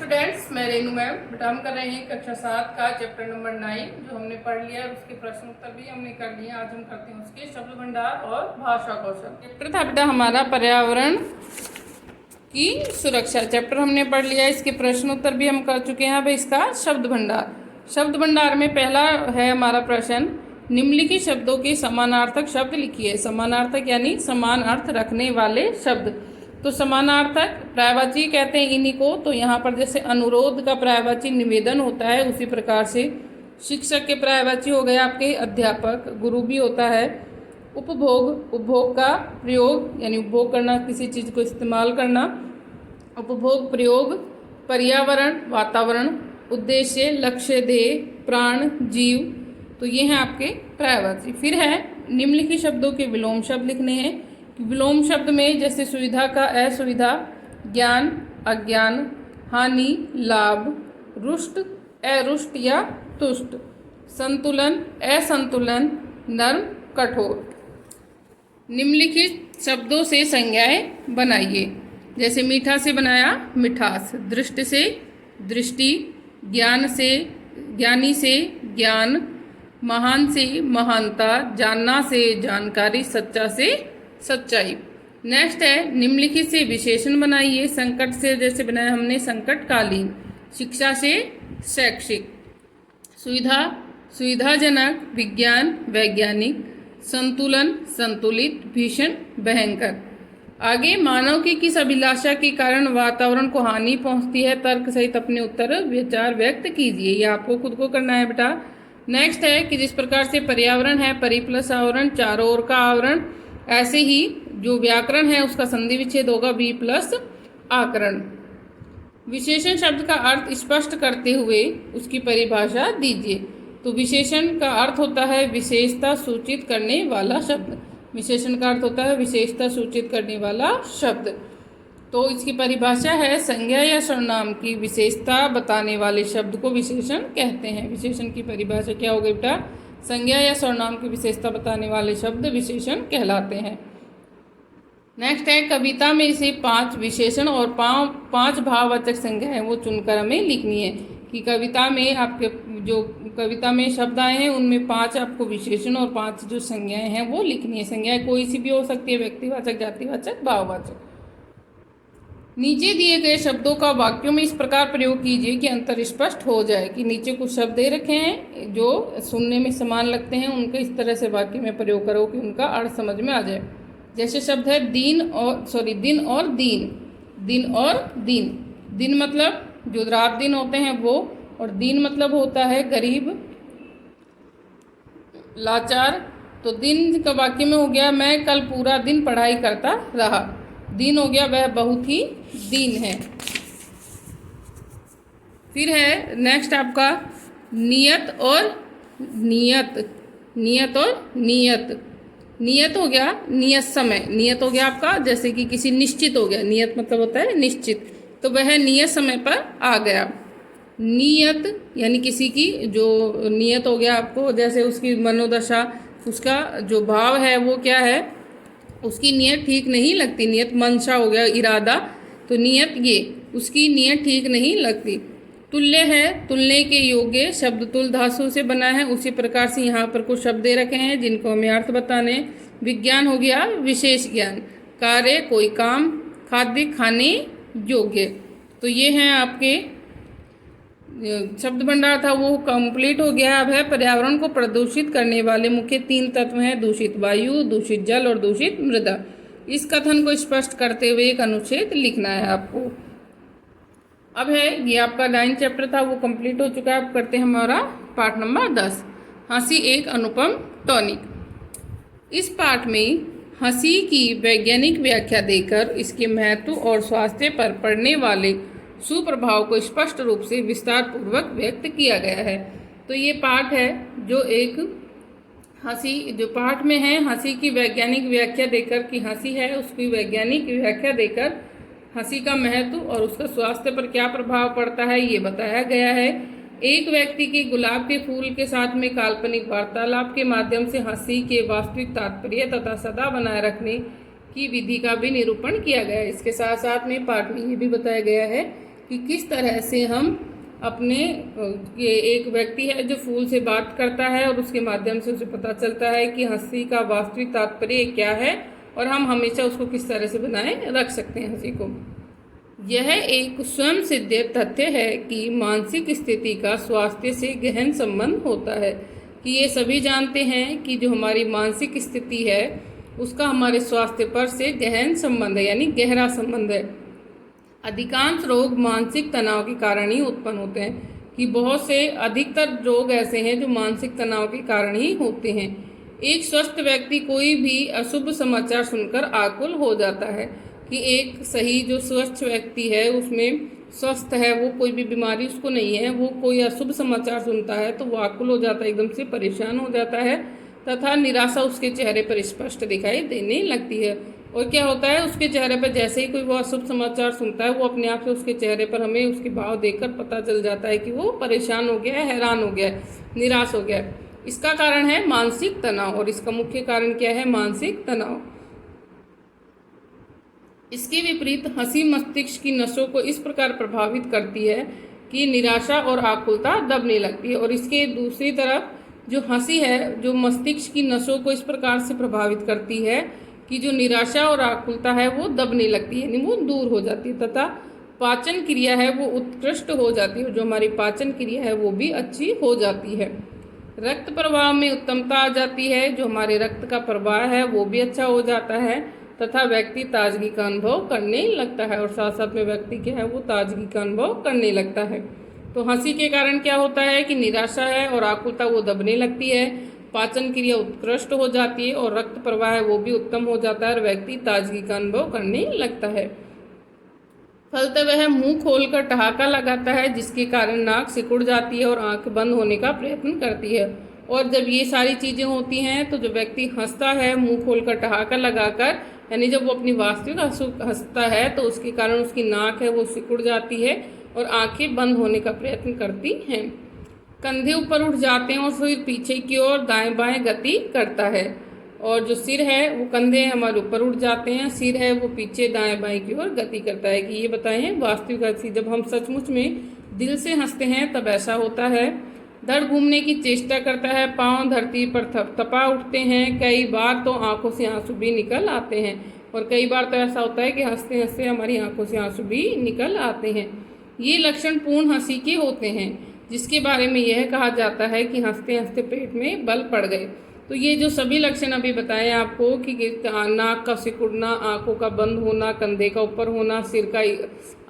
Students, मैं Renu ma'am. बेटा हम कर रहे हैं कक्षा 7 का चैप्टर नंबर 9 जो हमने पढ़ लिया है। उसके प्रश्न उत्तर भी हमने कर लिए। आज हम करते हैं उसके शब्द भंडार और भाषा कौशल। चैप्टर था बेटा हमारा पर्यावरण की सुरक्षा। चैप्टर हमने पढ़ लिया, इसके प्रश्न उत्तर भी हम कर चुके हैं। अब इसका शब्द भंडार। शब्द भंडार में पहला है हमारा प्रश्न, निम्नलिखित शब्दों के समानार्थक शब्द लिखिए। समानार्थक यानी समान अर्थ रखने वाले शब्द। तो समानार्थक पर्यायवाची कहते हैं इन्हीं को। तो यहाँ पर जैसे अनुरोध का पर्यायवाची निवेदन होता है, उसी प्रकार से शिक्षक के पर्यायवाची हो गए आपके अध्यापक, गुरु भी होता है। उपभोग, उपभोग का प्रयोग यानी उपभोग करना, किसी चीज़ को इस्तेमाल करना, उपभोग प्रयोग। पर्यावरण, वातावरण। उद्देश्य, लक्ष्य, ध्येय, प्राण, जीव। तो ये हैं आपके पर्यायवाची। फिर है निम्नलिखित शब्दों के विलोम शब्द लिखने हैं। विलोम शब्द में जैसे सुविधा का असुविधा, ज्ञान अज्ञान, हानि लाभ, रुष्ट अरुष्ट या तुष्ट, संतुलन असंतुलन, नर्म कठोर। निम्नलिखित शब्दों से संज्ञाएं बनाइए। जैसे मीठा से बनाया मिठास, दृष्ट से दृष्टि, ज्ञान से ज्ञानी से ज्ञान, महान से महानता, जानना से जानकारी, सच्चा से सच्चाई। नेक्स्ट है निम्नलिखित से विशेषण बनाइए। संकट से जैसे बनाया हमने संकटकालीन, शिक्षा से शैक्षिक, सुविधा सुविधाजनक, विज्ञान वैज्ञानिक, संतुलन संतुलित, भीषण भयंकर। आगे मानव की किस अभिलाषा के कारण वातावरण को हानि पहुंचती है, तर्क सहित अपने उत्तर विचार व्यक्त कीजिए। ये आपको खुद को करना है बेटा। नेक्स्ट है कि जिस प्रकार से पर्यावरण है परि प्लस आवरण, चारों ओर का आवरण, ऐसे ही जो व्याकरण है उसका संधि विच्छेद होगा वी प्लस आकरण। विशेषण शब्द का अर्थ स्पष्ट करते हुए उसकी परिभाषा दीजिए। तो विशेषण का अर्थ होता है विशेषता सूचित करने वाला शब्द। विशेषण का अर्थ होता है विशेषता सूचित करने वाला शब्द। तो इसकी परिभाषा है संज्ञा या सर्वनाम की विशेषता बताने वाले शब्द को विशेषण कहते हैं। विशेषण की परिभाषा क्या होगी बेटा? संज्ञा या सर्वनाम की विशेषता बताने वाले शब्द विशेषण कहलाते हैं। नेक्स्ट है कविता में से 5 विशेषण और 5 भाववाचक संज्ञाएं वो चुनकर हमें लिखनी है। कि कविता में आपके जो कविता में शब्द आए हैं उनमें 5 आपको विशेषण और 5 जो संज्ञाएं हैं वो लिखनी है। संज्ञाएं कोई सी भी हो सकती है, व्यक्तिवाचक, जातिवाचक, भाववाचक। नीचे दिए गए शब्दों का वाक्यों में इस प्रकार प्रयोग कीजिए कि अंतर स्पष्ट हो जाए। कि नीचे कुछ शब्द दे रखे हैं जो सुनने में समान लगते हैं, उनके इस तरह से वाक्य में प्रयोग करो कि उनका अर्थ समझ में आ जाए। जैसे शब्द है दिन और दीन। दिन और दीन। दिन मतलब जो रात दिन होते हैं वो, और दीन मतलब होता है गरीब लाचार। तो दिन का वाक्य में हो गया मैं कल पूरा दिन पढ़ाई करता रहा। दिन हो गया वह बहुत ही दीन है। फिर है नेक्स्ट आपका नियत और नियत। नियत और नियत। नियत हो गया नियत समय। नियत हो गया आपका जैसे कि किसी निश्चित हो गया। नियत मतलब होता है निश्चित, तो वह नियत समय पर आ गया। नियत यानी किसी की जो नियत हो गया आपको, जैसे उसकी मनोदशा, उसका जो भाव है वो क्या है, उसकी नियत ठीक नहीं लगती। नियत मंशा हो गया, इरादा। तो नियत ये उसकी नियत ठीक नहीं लगती। तुल्य है तुलने के योग्य, शब्द तुल धातु से बना है। उसी प्रकार से यहाँ पर कुछ शब्द दे रखे हैं जिनको हमें अर्थ बताने। विज्ञान हो गया विशेष ज्ञान। कार्य कोई काम। खाद्य खाने योग्य। तो ये हैं आपके शब्द भंडार था वो कंप्लीट हो गया। अब है पर्यावरण को प्रदूषित करने वाले मुख्य 3 तत्व हैं, दूषित वायु, दूषित जल और दूषित मृदा। इस कथन को स्पष्ट करते हुए एक अनुच्छेद लिखना है आपको। अब है ये आपका 9 चैप्टर था वो कंप्लीट हो चुका है। अब करते हैं हमारा पाठ नंबर 10, हंसी एक अनुपम टॉनिक। इस पाठ में हंसी की वैज्ञानिक व्याख्या देकर इसके महत्व और स्वास्थ्य पर पड़ने वाले सुप्रभाव को स्पष्ट रूप से विस्तार पूर्वक व्यक्त किया गया है। तो ये पाठ है जो एक हंसी जो पाठ में है, हंसी की वैज्ञानिक व्याख्या देकर कि हंसी है उसकी वैज्ञानिक व्याख्या देकर हंसी का महत्व और उसका स्वास्थ्य पर क्या प्रभाव पड़ता है ये बताया गया है। एक व्यक्ति के गुलाब के फूल के साथ में काल्पनिक वार्तालाप के माध्यम से हंसी के वास्तविक तात्पर्य तथा सदा बनाए रखने की विधि का भी निरूपण किया गया है। इसके साथ साथ में पाठ में ये भी बताया गया है कि किस तरह से हम अपने ये एक व्यक्ति है जो फूल से बात करता है और उसके माध्यम से उसे पता चलता है कि हंसी का वास्तविक तात्पर्य क्या है और हम हमेशा उसको किस तरह से बनाए रख सकते हैं हंसी को। यह एक स्वयं सिद्ध तथ्य है कि मानसिक स्थिति का स्वास्थ्य से गहन संबंध होता है, कि ये सभी जानते हैं कि जो हमारी मानसिक स्थिति है उसका हमारे स्वास्थ्य पर से गहन संबंध है, यानी गहरा संबंध है। अधिकांश रोग मानसिक तनाव के कारण ही उत्पन्न होते हैं, कि बहुत से अधिकतर रोग ऐसे हैं जो मानसिक तनाव के कारण ही होते हैं। एक स्वस्थ व्यक्ति कोई भी अशुभ समाचार सुनकर आकुल हो जाता है, कि एक सही जो स्वस्थ व्यक्ति है उसमें स्वस्थ है, वो कोई भी बीमारी उसको नहीं है, वो कोई अशुभ समाचार सुनता है तो वो आकुल हो जाता है, एकदम से परेशान हो जाता है तथा निराशा उसके चेहरे पर स्पष्ट दिखाई देने लगती है। और क्या होता है, उसके चेहरे पर जैसे ही कोई वो अशुभ समाचार सुनता है वो अपने आप से उसके चेहरे पर हमें उसके भाव देखकर पता चल जाता है कि वो परेशान हो गया है, हैरान हो गया है, निराश हो गया है। इसका कारण है मानसिक तनाव, और इसका मुख्य कारण क्या है, मानसिक तनाव। इसके विपरीत हंसी मस्तिष्क की नसों को इस प्रकार प्रभावित करती है कि निराशा और आकुलता दबने लगती है। और इसके दूसरी तरफ जो हंसी है जो मस्तिष्क की नसों को इस प्रकार से प्रभावित करती है कि जो निराशा और आकुलता है वो दबने लगती है, यानी वो दूर हो जाती है, तथा पाचन क्रिया है वो उत्कृष्ट हो जाती है। जो हमारी पाचन क्रिया है वो भी अच्छी हो जाती है। रक्त प्रवाह में उत्तमता आ जाती है, जो हमारे रक्त का प्रवाह है वो भी अच्छा हो जाता है तथा व्यक्ति ताजगी का अनुभव करने लगता है, और साथ साथ में व्यक्ति क्या है वो ताजगी का अनुभव करने लगता है। तो हंसी के कारण क्या होता है कि निराशा है और आकुलता वो दबने लगती है, पाचन क्रिया उत्कृष्ट हो जाती है और रक्त प्रवाह है वो भी उत्तम हो जाता है और व्यक्ति ताजगी का अनुभव करने लगता है। फलतः वह मुंह खोलकर ठहाका लगाता है, जिसके कारण नाक सिकुड़ जाती है और आंख बंद होने का प्रयत्न करती है। और जब ये सारी चीज़ें होती हैं तो जो व्यक्ति हंसता है मुंह खोलकर ठहाका लगाकर, यानी जब वो अपनी वास्तविक हंसता है तो उसके कारण उसकी नाक है वो सिकुड़ जाती है और आंखें बंद होने का प्रयत्न करती हैं। कंधे ऊपर उठ जाते हैं और फिर पीछे की ओर दाएं बाएं गति करता है, और जो सिर है वो कंधे हमारे ऊपर उठ जाते हैं, सिर है वो पीछे दाएं बाएं की ओर गति करता है। कि ये बताएं वास्तविक हंसी, जब हम सचमुच में दिल से हंसते हैं तब ऐसा होता है। धड़ घूमने की चेष्टा करता है, पांव धरती पर थपथपा उठते हैं, कई बार तो आंखों से आंसू भी निकल आते हैं, और कई बार तो ऐसा होता है कि हंसते हंसते हमारी आंखों से आंसू भी निकल आते हैं। ये लक्षण पूर्ण हंसी के होते हैं, जिसके बारे में यह कहा जाता है कि हंसते हंसते पेट में बल पड़ गए। तो ये जो सभी लक्षण अभी बताए आपको कि नाक का सिकुड़ना, आंखों का बंद होना, कंधे का ऊपर होना, सिर का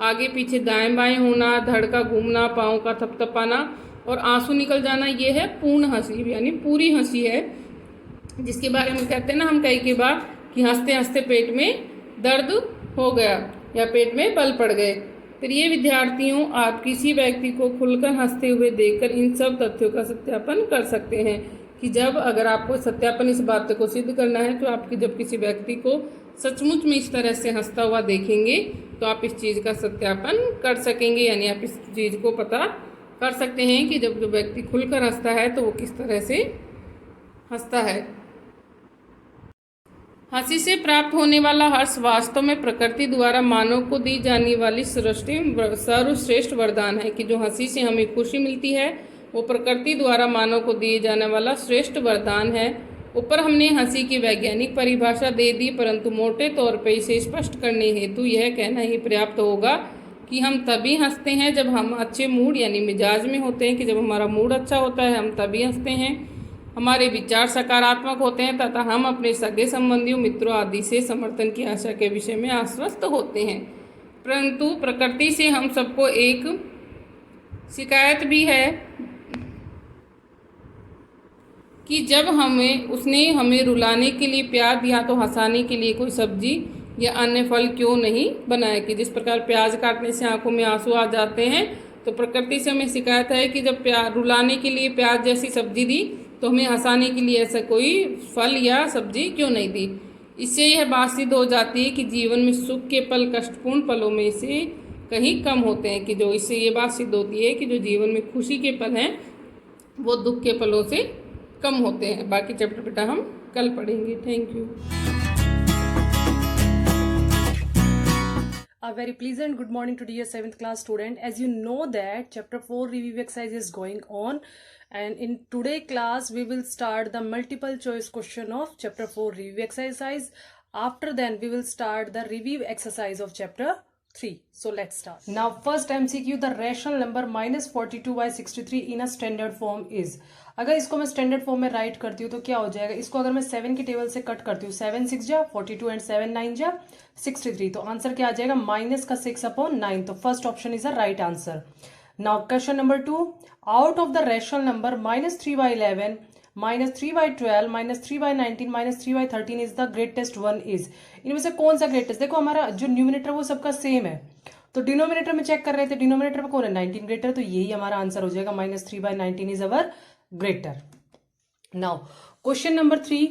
आगे पीछे दाएं बाएं होना, धड़ का घूमना, पाँव का थपथपाना और आंसू निकल जाना, ये है पूर्ण हंसी, यानी पूरी हंसी है, जिसके बारे में कहते हैं ना हम कई बार कि हंसते हंसते पेट में दर्द हो गया या पेट में बल पड़ गए। प्रिय विद्यार्थियों, आप किसी व्यक्ति को खुलकर हंसते हुए देखकर इन सब तथ्यों का सत्यापन कर सकते हैं कि जब अगर आपको सत्यापन इस बात को सिद्ध करना है तो आपकी जब किसी व्यक्ति को सचमुच में इस तरह से हंसता हुआ देखेंगे तो आप इस चीज़ का सत्यापन कर सकेंगे, यानी आप इस चीज़ को पता कर सकते हैं कि जब जो व्यक्ति खुलकर हंसता है तो वो किस तरह से हंसता है। हंसी से प्राप्त होने वाला हर्ष वास्तव में प्रकृति द्वारा मानव को दी जाने वाली सर्वश्रेष्ठ वरदान है, कि जो हंसी से हमें खुशी मिलती है वो प्रकृति द्वारा मानव को दिए जाने वाला श्रेष्ठ वरदान है। ऊपर हमने हंसी की वैज्ञानिक परिभाषा दे दी, परंतु मोटे तौर पर इसे स्पष्ट करने हेतु यह कहना ही पर्याप्त होगा कि हम तभी हंसते हैं जब हम अच्छे मूड यानी मिजाज में होते हैं, कि जब हमारा मूड अच्छा होता है हम तभी हंसते हैं, हमारे विचार सकारात्मक होते हैं तथा हम अपने सगे संबंधियों, मित्रों आदि से समर्थन की आशा के विषय में आश्वस्त होते हैं। परंतु प्रकृति से हम सबको एक शिकायत भी है कि जब उसने हमें रुलाने के लिए प्याज या तो हंसाने के लिए कोई सब्जी या अन्य फल क्यों नहीं बनाया। कि जिस प्रकार प्याज काटने से आंखों में आंसू आ जाते हैं, तो प्रकृति से हमें शिकायत है कि जब रुलाने के लिए प्याज जैसी सब्जी दी तो हमें हंसाने के लिए ऐसा कोई फल या सब्जी क्यों नहीं दी। इससे यह बात सिद्ध हो जाती है कि जीवन में सुख के पल कष्टपूर्ण पलों में से कहीं कम होते हैं। कि जो इससे ये बात सिद्ध होती है कि जो जीवन में खुशी के पल हैं वो दुख के पलों से कम होते हैं। बाकी चैप्टर बेटा हम कल पढ़ेंगे। Thank you. A very pleasant good morning to dear 7th class student. As you know that chapter 4 review exercise is going on, and in today class we will start the multiple choice question of chapter 4 review exercise. After then we will start the review exercise of chapter 3. So let's start. Now first MCQ, the rational number minus 42 by 63 in a standard form is. अगर इसको मैं standard form में right करती हूँ तो क्या हो जाएगा, इसको अगर मैं 7 की टेबल से कट करती हूँ, 7 6 जा 42 एंड 7 9 जा 63, तो आंसर क्या आ जाएगा माइनस का 6/9. तो first option is a right answer. Now question number 2, out of the rational number minus 3/11 minus 3/12 minus 3/19 minus 3/13 is the greatest one is. इनमें से कौन सा ग्रेटेस्ट, देखो हमारा जो न्यूमिनेटर वो सबका सेम है, तो डिनोमिनेटर में चेक कर रहे थे, डिनोमिनेटर में कौन है 19 ग्रेटर, तो यही हमारा आंसर हो जाएगा minus 3/19 is our greater. Now question number 3,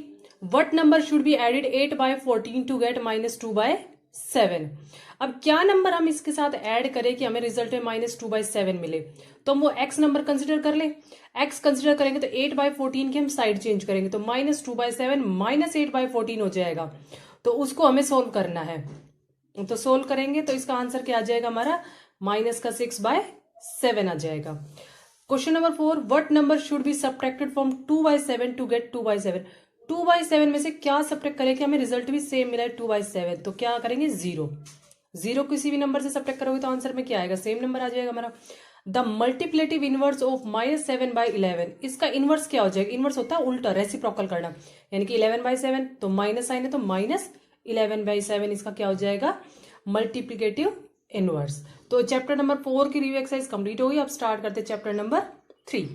what number should be added 8/14 to get minus 2/7. अब क्या नंबर हम इसके साथ ऐड करें कि हमें रिजल्ट में माइनस 2/7 मिले, तो हम वो x नंबर कंसिडर कर ले. x कंसिडर करेंगे तो 8/14 की हम साइड चेंज करेंगे तो माइनस 2/7 माइनस 8/14 हो जाएगा, तो उसको हमें सोल्व करना है. तो सोल्व करेंगे तो इसका आंसर क्या आ जाएगा हमारा माइनस का 6/7 आ जाएगा. Question number 4, what number should be subtracted from 2/7 to get 2/7. 2/7 में से क्या सब्ट्रैक्ट करें कि हमें रिजल्ट भी सेम मिला है 2/7, तो क्या करेंगे 0 किसी भी नंबर से सब्ट्रैक्ट करोगे तो आंसर में क्या आएगा, सेम नंबर आ जाएगा हमारा. द मल्टीप्लेटिव इनवर्स ऑफ माइनस 7/11, इसका इनवर्स क्या हो जाएगा, इनवर्स होता है उल्टा रेसिप्रोकल करना, यानी कि 11/7 तो माइनस साइन है तो माइनस 11/7 इसका क्या हो जाएगा मल्टीप्लीकेटिव इनवर्स. तो चैप्टर नंबर 4 की रिव्यू एक्सरसाइज कंप्लीट हो गई. अब स्टार्ट करते हैं chapter number 3.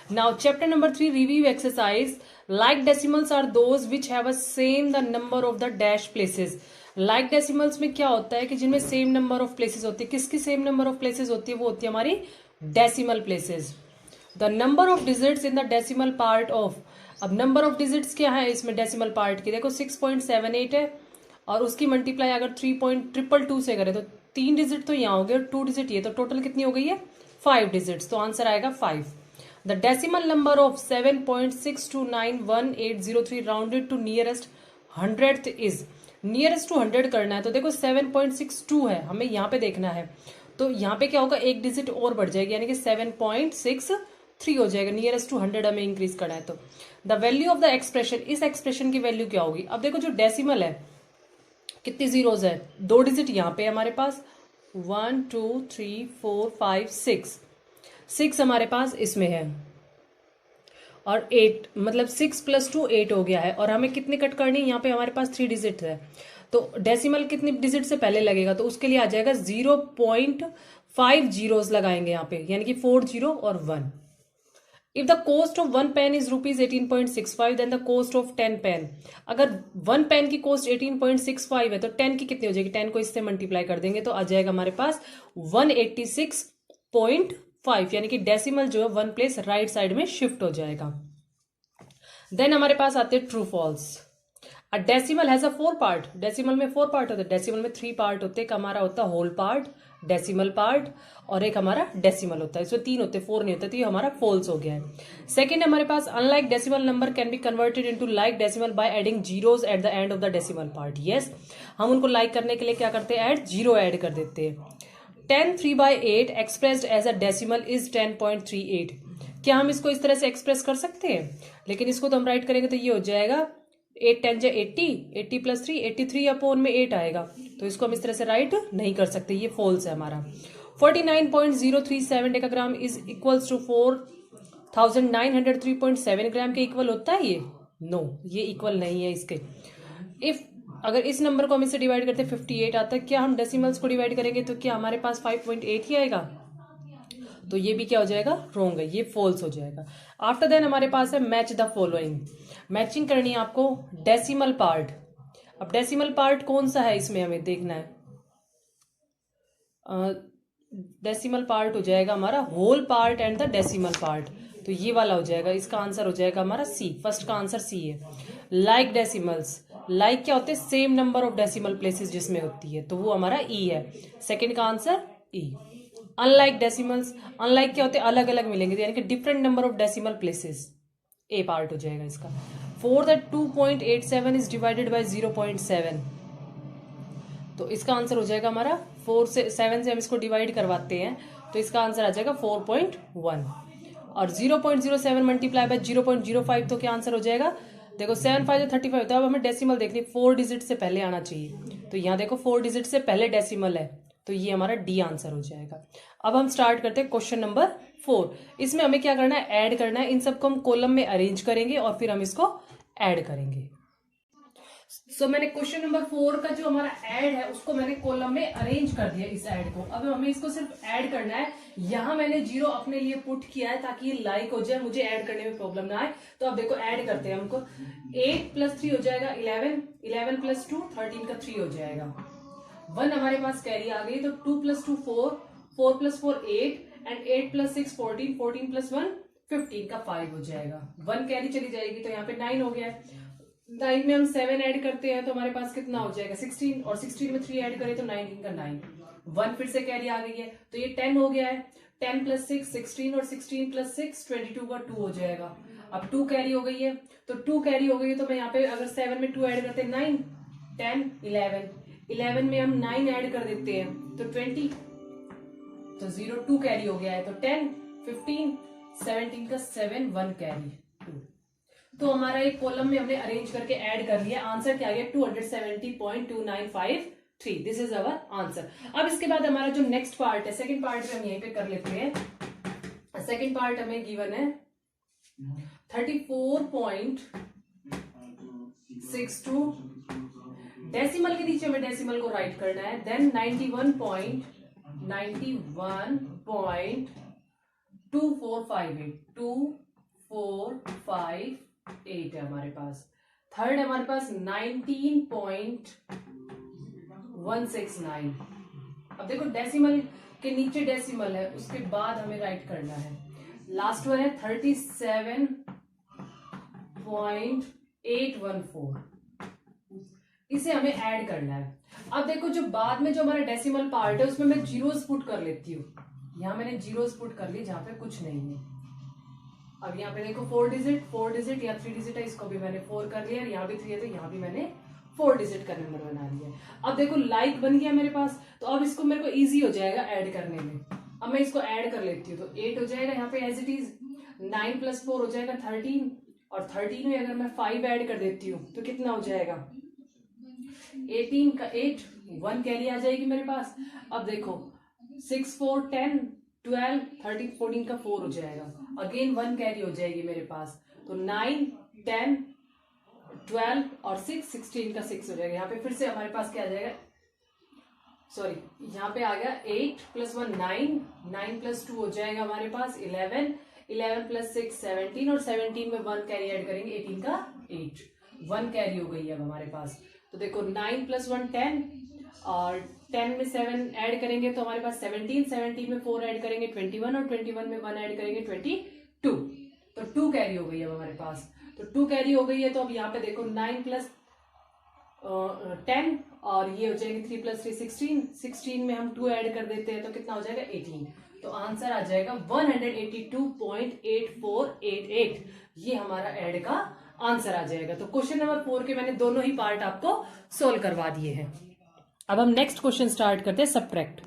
Now chapter number 3 review exercise. Like decimals are those which have a same the number of the dash places. Like decimals में क्या होता है कि जिनमें सेम नंबर ऑफ प्लेसेस होती है. किसकी सेम नंबर ऑफ प्लेसेस होती है, वो होती है हमारी decimal places. The number of digits in the decimal part of. अब नंबर ऑफ डिजिट्स क्या है इसमें डेसिमल पार्ट की, देखो 6.78 है और उसकी मल्टीप्लाई अगर 3.222 से करें तो 3 डिजिट तो यहाँ हो गए और 2 डिजिट ये, तो टोटल कितनी हो गई है 5 डिजिट्स, तो आंसर आएगा 5. The decimal number of 7.6291,803 rounded to nearest 100th is. Nearest to 100 करना है तो देखो 7.62 है, हमें यहाँ पे देखना है, तो यहाँ पे क्या होगा एक डिजिट और बढ़ जाएगी, यानी कि 7.63 हो जाएगा. नियरेस्ट टू 100 हमें इंक्रीज करना है. तो the value of the expression, इस एक्सप्रेशन की वैल्यू क्या होगी. अब देखो जो डेसिमल है कितनी जीरोज है, 2 डिजिट यहाँ पे हमारे पास 1 2 3 4 5 6 हमारे पास इसमें है और 8, मतलब 6 + 2 8 हो गया है. और हमें कितने कट करनी है, यहाँ पे हमारे पास 3 डिजिट है, तो डेसिमल कितनी डिजिट से पहले लगेगा, तो उसके लिए आ जाएगा 0.5 जीरोज लगाएंगे यहाँ पे, यानी कि 4 0 और 1. If the cost of 1 pen is rupees 18.65, then the cost of 10 pen. अगर 1 पेन की कॉस्ट 18.65 है तो 10 की कितनी हो जाएगी, 10 को इससे मल्टीप्लाई कर देंगे तो आ जाएगा हमारे पास 186.5, यानी कि डेसिमल जो है 1 प्लेस राइट साइड में शिफ्ट हो जाएगा. देन हमारे पास आते हैं true false. A decimal has a 4 part. Decimal में 4 पार्ट होते हैं, डेसिमल में 3 पार्ट होते हैं. एक हमारा होता है होल पार्ट, डेसिमल पार्ट, और एक हमारा डेसिमल होता है. इसमें 3 होते हैं, 4 नहीं होते, तो ये हमारा फॉल्स हो गया है. सेकंड हमारे पास unlike decimal number can be converted into like decimal by adding zeros at the end of the decimal part. Yes, हम उनको लाइक करने के लिए क्या करते हैं, ऐड जीरो ऐड कर देते हैं. 10 3/8 expressed as a decimal is 10.38. क्या हम इसको इस तरह से एक्सप्रेस कर सकते हैं, लेकिन इसको तो हम राइट करेंगे तो ये हो जाएगा 8 10 80, 80 + 3 83/8 आएगा, तो इसको हम इस तरह से राइट नहीं कर सकते, ये फॉल्स है हमारा. 49.037 डेकाग्राम इज इक्वल्स टू 4903.7 ग्राम के इक्वल होता है ये, नो ये इक्वल नहीं है इसके. इफ अगर इस नंबर को हम इससे डिवाइड करते हैं 58 आता है, क्या हम डेसिमल्स को डिवाइड करेंगे तो क्या हमारे पास 5.8 ही आएगा, तो ये भी क्या हो जाएगा रॉन्ग है, ये फॉल्स हो जाएगा. आफ्टर देन हमारे पास है मैच द फॉलोइंग. मैचिंग करनी है आपको डेसिमल पार्ट. अब डेसिमल पार्ट कौन सा है इसमें हमें देखना है, डेसिमल पार्ट हो जाएगा हमारा whole part and the decimal part, तो ये वाला हो जाएगा. इसका आंसर हो जाएगा हमारा सी. फर्स्ट का आंसर सी है. लाइक डेसिमल्स, लाइक क्या होते हैं same number of decimal places जिसमें होती है, तो वो हमारा ई है. सेकंड का आंसर ई. अनलाइक डेसिमल्स, अनलाइक क्या होते हैं अलग अलग मिलेंगे, यानी कि different number of decimal places, A part हो जाएगा इसका. 4 that 2.87 is divided by 0.7, तो इसका आंसर हो जाएगा हमारा 7 से हम इसको डिवाइड करवाते हैं तो इसका आंसर आ जाएगा 4.1 और 0.07 मल्टीप्लाई बाय 0.05 तो क्या आंसर हो जाएगा। देखो 7 5 35, तो अब हमें डेसिमल देखनी, 4 डिजिट से पहले आना चाहिए। तो यहाँ देखो 4 डिजिट से पहले डेसिमल है तो ये हमारा डी आंसर हो जाएगा। अब हम स्टार्ट करते हैं क्वेश्चन नंबर 4। इसमें हमें क्या करना है, ऐड करना है। इन सबको हम कॉलम में अरेंज करेंगे और फिर हम इसको ऐड करेंगे। सो मैंने क्वेश्चन नंबर 4 का जो हमारा ऐड है उसको मैंने कॉलम में अरेंज कर दिया इस ऐड को। अब हमें इसको सिर्फ ऐड करना है। यहाँ मैंने 0 अपने लिए पुट किया है ताकि ये लाइक हो जाए, मुझे ऐड करने में प्रॉब्लम ना आए। तो अब देखो ऐड करते हैं। हमको 8 + 3 हो जाएगा 11, 11 + 2 13 का 3 हो जाएगा। 1 हमारे पास कैरी आ गई, तो 2 + 2 4, 4 + 4 8 एंड 8 + 6 14, 14 + 1 15 का 5 हो जाएगा। 1 कैरी चली जाएगी तो यहाँ पे 9 हो गया है। 9 में हम 7 ऐड करते हैं तो हमारे पास कितना हो जाएगा 16, और 16 में 3 ऐड करें तो 19 का 9। 1 फिर से कैरी आ गई है तो ये 10 हो गया है। 10 + 6 16 और 16 + 6 22 का 2 हो जाएगा। अब 2 कैरी हो गई है, तो 2 कैरी हो गई है तो मैं यहाँ पे अगर 7 में 2 ऐड करते हैं 9 10 11, 11 में हम 9 ऐड कर देते हैं तो 20, तो 0 2 कैरी हो गया है तो 10 15 17 का 7 1 कैरी 2। तो हमारा एक कॉलम में हमने अरेंज करके ऐड कर लिया। आंसर क्या गया 270.2953। This is our answer. अब इसके बाद हमारा जो नेक्स्ट पार्ट है, सेकंड पार्ट हम यहीं पे कर लेते हैं। सेकंड पार्ट हमें गिवन है 34.62। डेसिमल के नीचे हमें डेसिमल को राइट करना है। देन 91.2458 2458 है हमारे पास। थर्ड हमारे पास 19.169। अब देखो डेसिमल के नीचे डेसिमल है, उसके बाद हमें राइट करना है। लास्ट वन है 37.814। इसे हमें ऐड करना है। अब देखो जो बाद में जो हमारा डेसिमल पार्ट है उसमें मैं जीरोस पुट कर लेती हूँ। यहाँ मैंने जीरोस पुट कर ली जहां पे कुछ नहीं है। अब यहाँ पे देखो 4 डिजिट या 3 डिजिट है, इसको भी मैंने 4 कर लिया। यहाँ भी 3 है तो यहाँ भी मैंने 4 डिजिट का नंबर बना लिया। अब देखो लाइक बन गया मेरे पास, तो अब इसको मेरे को इजी हो जाएगा ऐड करने में। अब मैं इसको ऐड कर लेती हूँ तो 8 हो जाएगा यहाँ पे एज इट इज। 9 + 4 हो जाएगा 13, और 13 में अगर मैं 5 ऐड कर देती हूँ तो कितना हो जाएगा 18 का 8, 1 कैरी आ जाएगी मेरे पास। अब देखो 6 4 10 12 13 14 का 4 हो जाएगा। अगेन 1 कैरी हो जाएगी मेरे पास, तो 9 10 12 और 6 16 का 6 हो जाएगा। यहाँ पे फिर से हमारे पास क्या आ जाएगा, सॉरी यहाँ पे आ गया 8 + 1 9, 9 + 2 हो जाएगा हमारे पास 11, 11 + 6 17, और 17 में 1 कैरी ऐड करेंगे 18 का 8, 1 कैरी हो गई है अब हमारे पास। तो देखो 9 + 1 10, और 10 में 7 ऐड करेंगे तो हमारे पास 17, 17 में 4 ऐड करेंगे 21, और 21 में 1 ऐड करेंगे 22, तो 2 कैरी हो गई है अब हमारे पास। तो 2 कैरी हो गई है तो अब यहाँ पे देखो 9 + 10, और ये हो जाएगी 3 + 3 16, 16 में हम 2 ऐड कर देते हैं तो कितना हो जाएगा 18। तो आंसर आ जाएगा 182.8488। ये हमारा ऐड का आंसर आ जाएगा। तो क्वेश्चन नंबर 4 के मैंने दोनों ही पार्ट आपको सोल्व करवा दिए हैं। अब हम नेक्स्ट क्वेश्चन स्टार्ट करते हैं, subtract.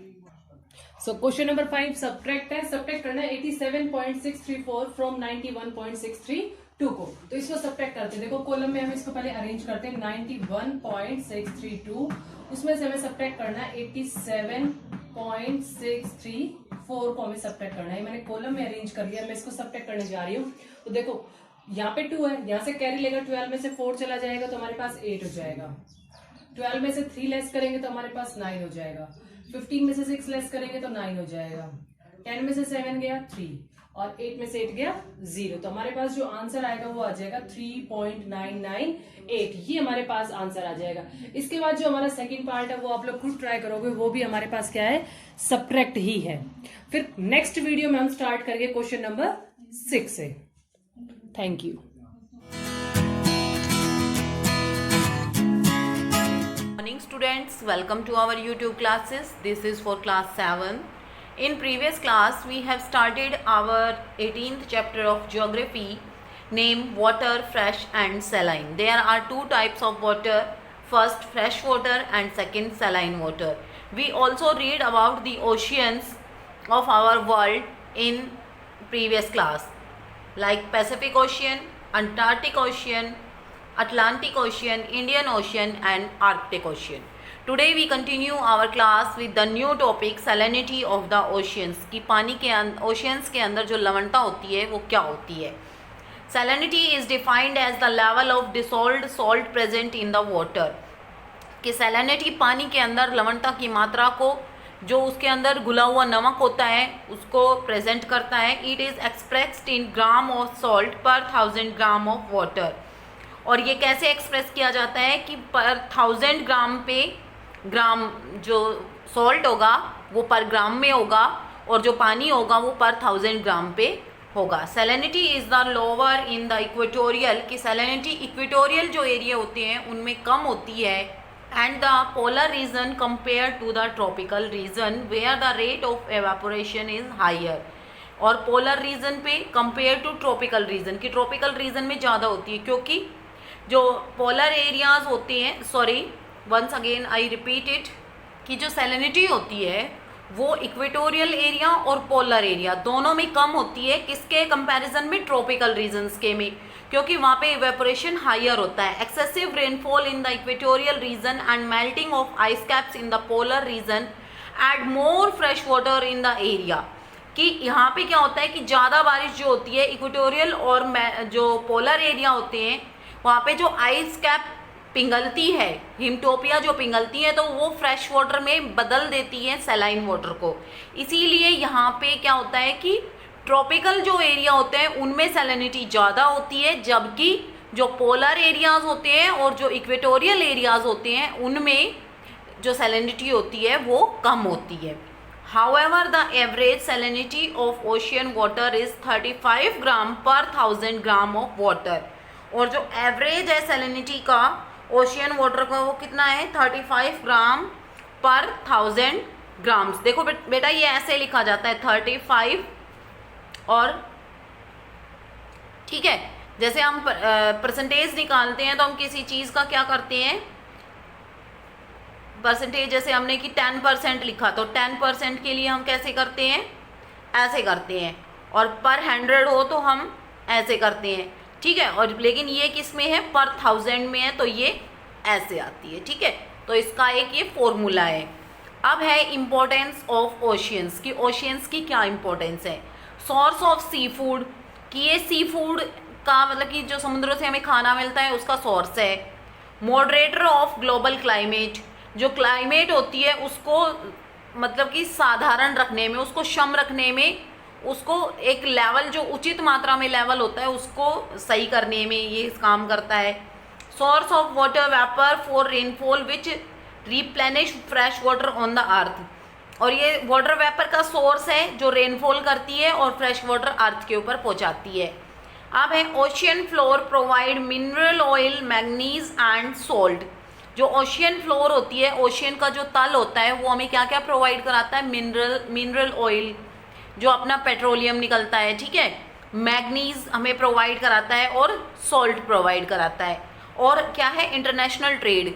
So question number 5 subtract है। सब्ट्रैक्ट करना है 87.634 फ्रॉम 91.632 को। तो इसको सब्ट्रैक्ट करते हैं। देखो कॉलम में हम इसको पहले अरेंज करते हैं। 91.632, उसमें से हमें सब्ट्रैक्ट करना है 87.634 को हमें सब्ट्रैक्ट करना है। मैंने कॉलम में अरेंज कर लिया, मैं इसको सब्ट्रैक्ट करने जा रही हूँ। तो देखो यहाँ पे 2 है, यहाँ से कैरी लेगा, 12 में से 4 चला जाएगा तो हमारे पास 8 हो जाएगा। 12 में से 3 लेस करेंगे तो हमारे पास 9 हो जाएगा। 15 में से 6 लेस करेंगे तो 9 हो जाएगा। 10 में से 7 गया 3, और 8 में से 8 गया 0। तो हमारे पास जो आंसर आएगा वो आ जाएगा 3.998। ये हमारे पास आंसर आ जाएगा। इसके बाद जो हमारा सेकंड पार्ट है वो आप लोग खुद ट्राई करोगे, वो भी हमारे पास क्या है, सब्ट्रैक्ट ही है। फिर नेक्स्ट वीडियो में हम स्टार्ट करेंगे क्वेश्चन नंबर 6 से। Thank you. Morning students, welcome to our YouTube classes. This is for class 7. In previous class we have started our 18th chapter of geography, named water, fresh and saline. There are two types of water, first fresh water and second saline water. We also read about the oceans of our world in previous class, like Pacific Ocean, Antarctic Ocean, Atlantic Ocean, Indian Ocean and Arctic Ocean. Today we continue our class with the new topic salinity of the oceans, कि पानी के oceans के अंदर जो लवणता होती है वो क्या होती है. Salinity is defined as the level of dissolved salt present in the water. कि salinity पानी के अंदर लवणता की मात्रा को, जो उसके अंदर घुला हुआ नमक होता है, उसको प्रेजेंट करता है. It is expressed in gram of salt per 1000 gram of water. और ये कैसे एक्सप्रेस किया जाता है कि पर 1000 ग्राम पे ग्राम जो सॉल्ट होगा वो पर ग्राम में होगा और जो पानी होगा वो पर 1000 ग्राम पे होगा. Salinity is the lower in the equatorial, की सैलिनिटी इक्वेटोरियल जो एरिया होते हैं उनमें कम होती है. And the polar region compare to the tropical region where the rate of evaporation is higher. और पोलर रीजन पे कंपेयर टू ट्रॉपिकल रीजन, की ट्रॉपिकल रीजन में ज़्यादा होती है, क्योंकि जो पोलर एरियाज़ होते हैं, sorry once again I repeat it, कि जो सैलिनिटी होती है वो इक्वेटोरियल एरिया और पोलर एरिया दोनों में कम होती है. किसके कंपैरिजन में? ट्रॉपिकल रीजन्स के में, क्योंकि वहाँ पे इवेपोरेशन हायर होता है. Excessive rainfall in the equatorial region and melting of ice caps in the polar region add more fresh water in the area. कि यहाँ पे क्या होता है कि ज़्यादा बारिश जो होती है इक्वेटोरियल और जो पोलर एरिया होते हैं वहाँ पे जो आइस कैप पिघलती है, हिमटोपिया जो पिघलती है, तो वो फ्रेश वाटर में बदल देती है सैलाइन वाटर को. इसीलिए यहाँ पे क्या होता है कि ट्रॉपिकल जो एरिया होते हैं उनमें सैलिनिटी ज़्यादा होती है, जबकि जो पोलर एरियाज़ होते हैं और जो इक्वेटोरियल एरियाज़ होते हैं उनमें जो सैलिनिटी होती है वो कम होती है. However the average salinity of ocean water is 35 ग्राम पर 1000 ग्राम ऑफ वाटर. और जो एवरेज है सैलिनिटी का ओशियन वाटर का वो कितना है? 35 ग्राम पर 1000 ग्राम्स. देखो बेटा ये ऐसे लिखा जाता है 35 और ठीक है. जैसे हम परसेंटेज निकालते हैं तो हम किसी चीज़ का क्या करते हैं, परसेंटेज जैसे हमने कि 10% लिखा तो 10% के लिए हम कैसे करते हैं? ऐसे करते हैं. और पर 100 हो तो हम ऐसे करते हैं, ठीक है. और लेकिन ये किस में है? पर 1000 में है तो ये ऐसे आती है, ठीक है. तो इसका एक ये फॉर्मूला है. अब है इम्पोर्टेंस ऑफ ओशियंस, की ओशियंस की क्या इम्पोर्टेंस है. सोर्स ऑफ सी फूड, कि ये सी फूड का मतलब कि जो समुद्रों से हमें खाना मिलता है उसका सोर्स है. मॉडरेटर ऑफ ग्लोबल क्लाइमेट, जो क्लाइमेट होती है उसको मतलब कि साधारण रखने में, उसको क्षम रखने में, उसको एक लेवल जो उचित मात्रा में लेवल होता है उसको सही करने में ये काम करता है. Source of water vapour for rainfall which replenish fresh water on the अर्थ, और ये वाटर वेपर का सोर्स है जो रेनफॉल करती है और फ्रेश वाटर अर्थ के ऊपर पहुंचाती है. अब है ocean floor provide mineral oil, manganese and salt. जो ओशियन फ्लोर होती है, ओशियन का जो तल होता है वो हमें क्या क्या प्रोवाइड कराता है? मिनरल ऑयल जो अपना पेट्रोलियम निकलता है, ठीक है. मैग्नीज हमें प्रोवाइड कराता है और सॉल्ट प्रोवाइड कराता है. और क्या है? इंटरनेशनल ट्रेड,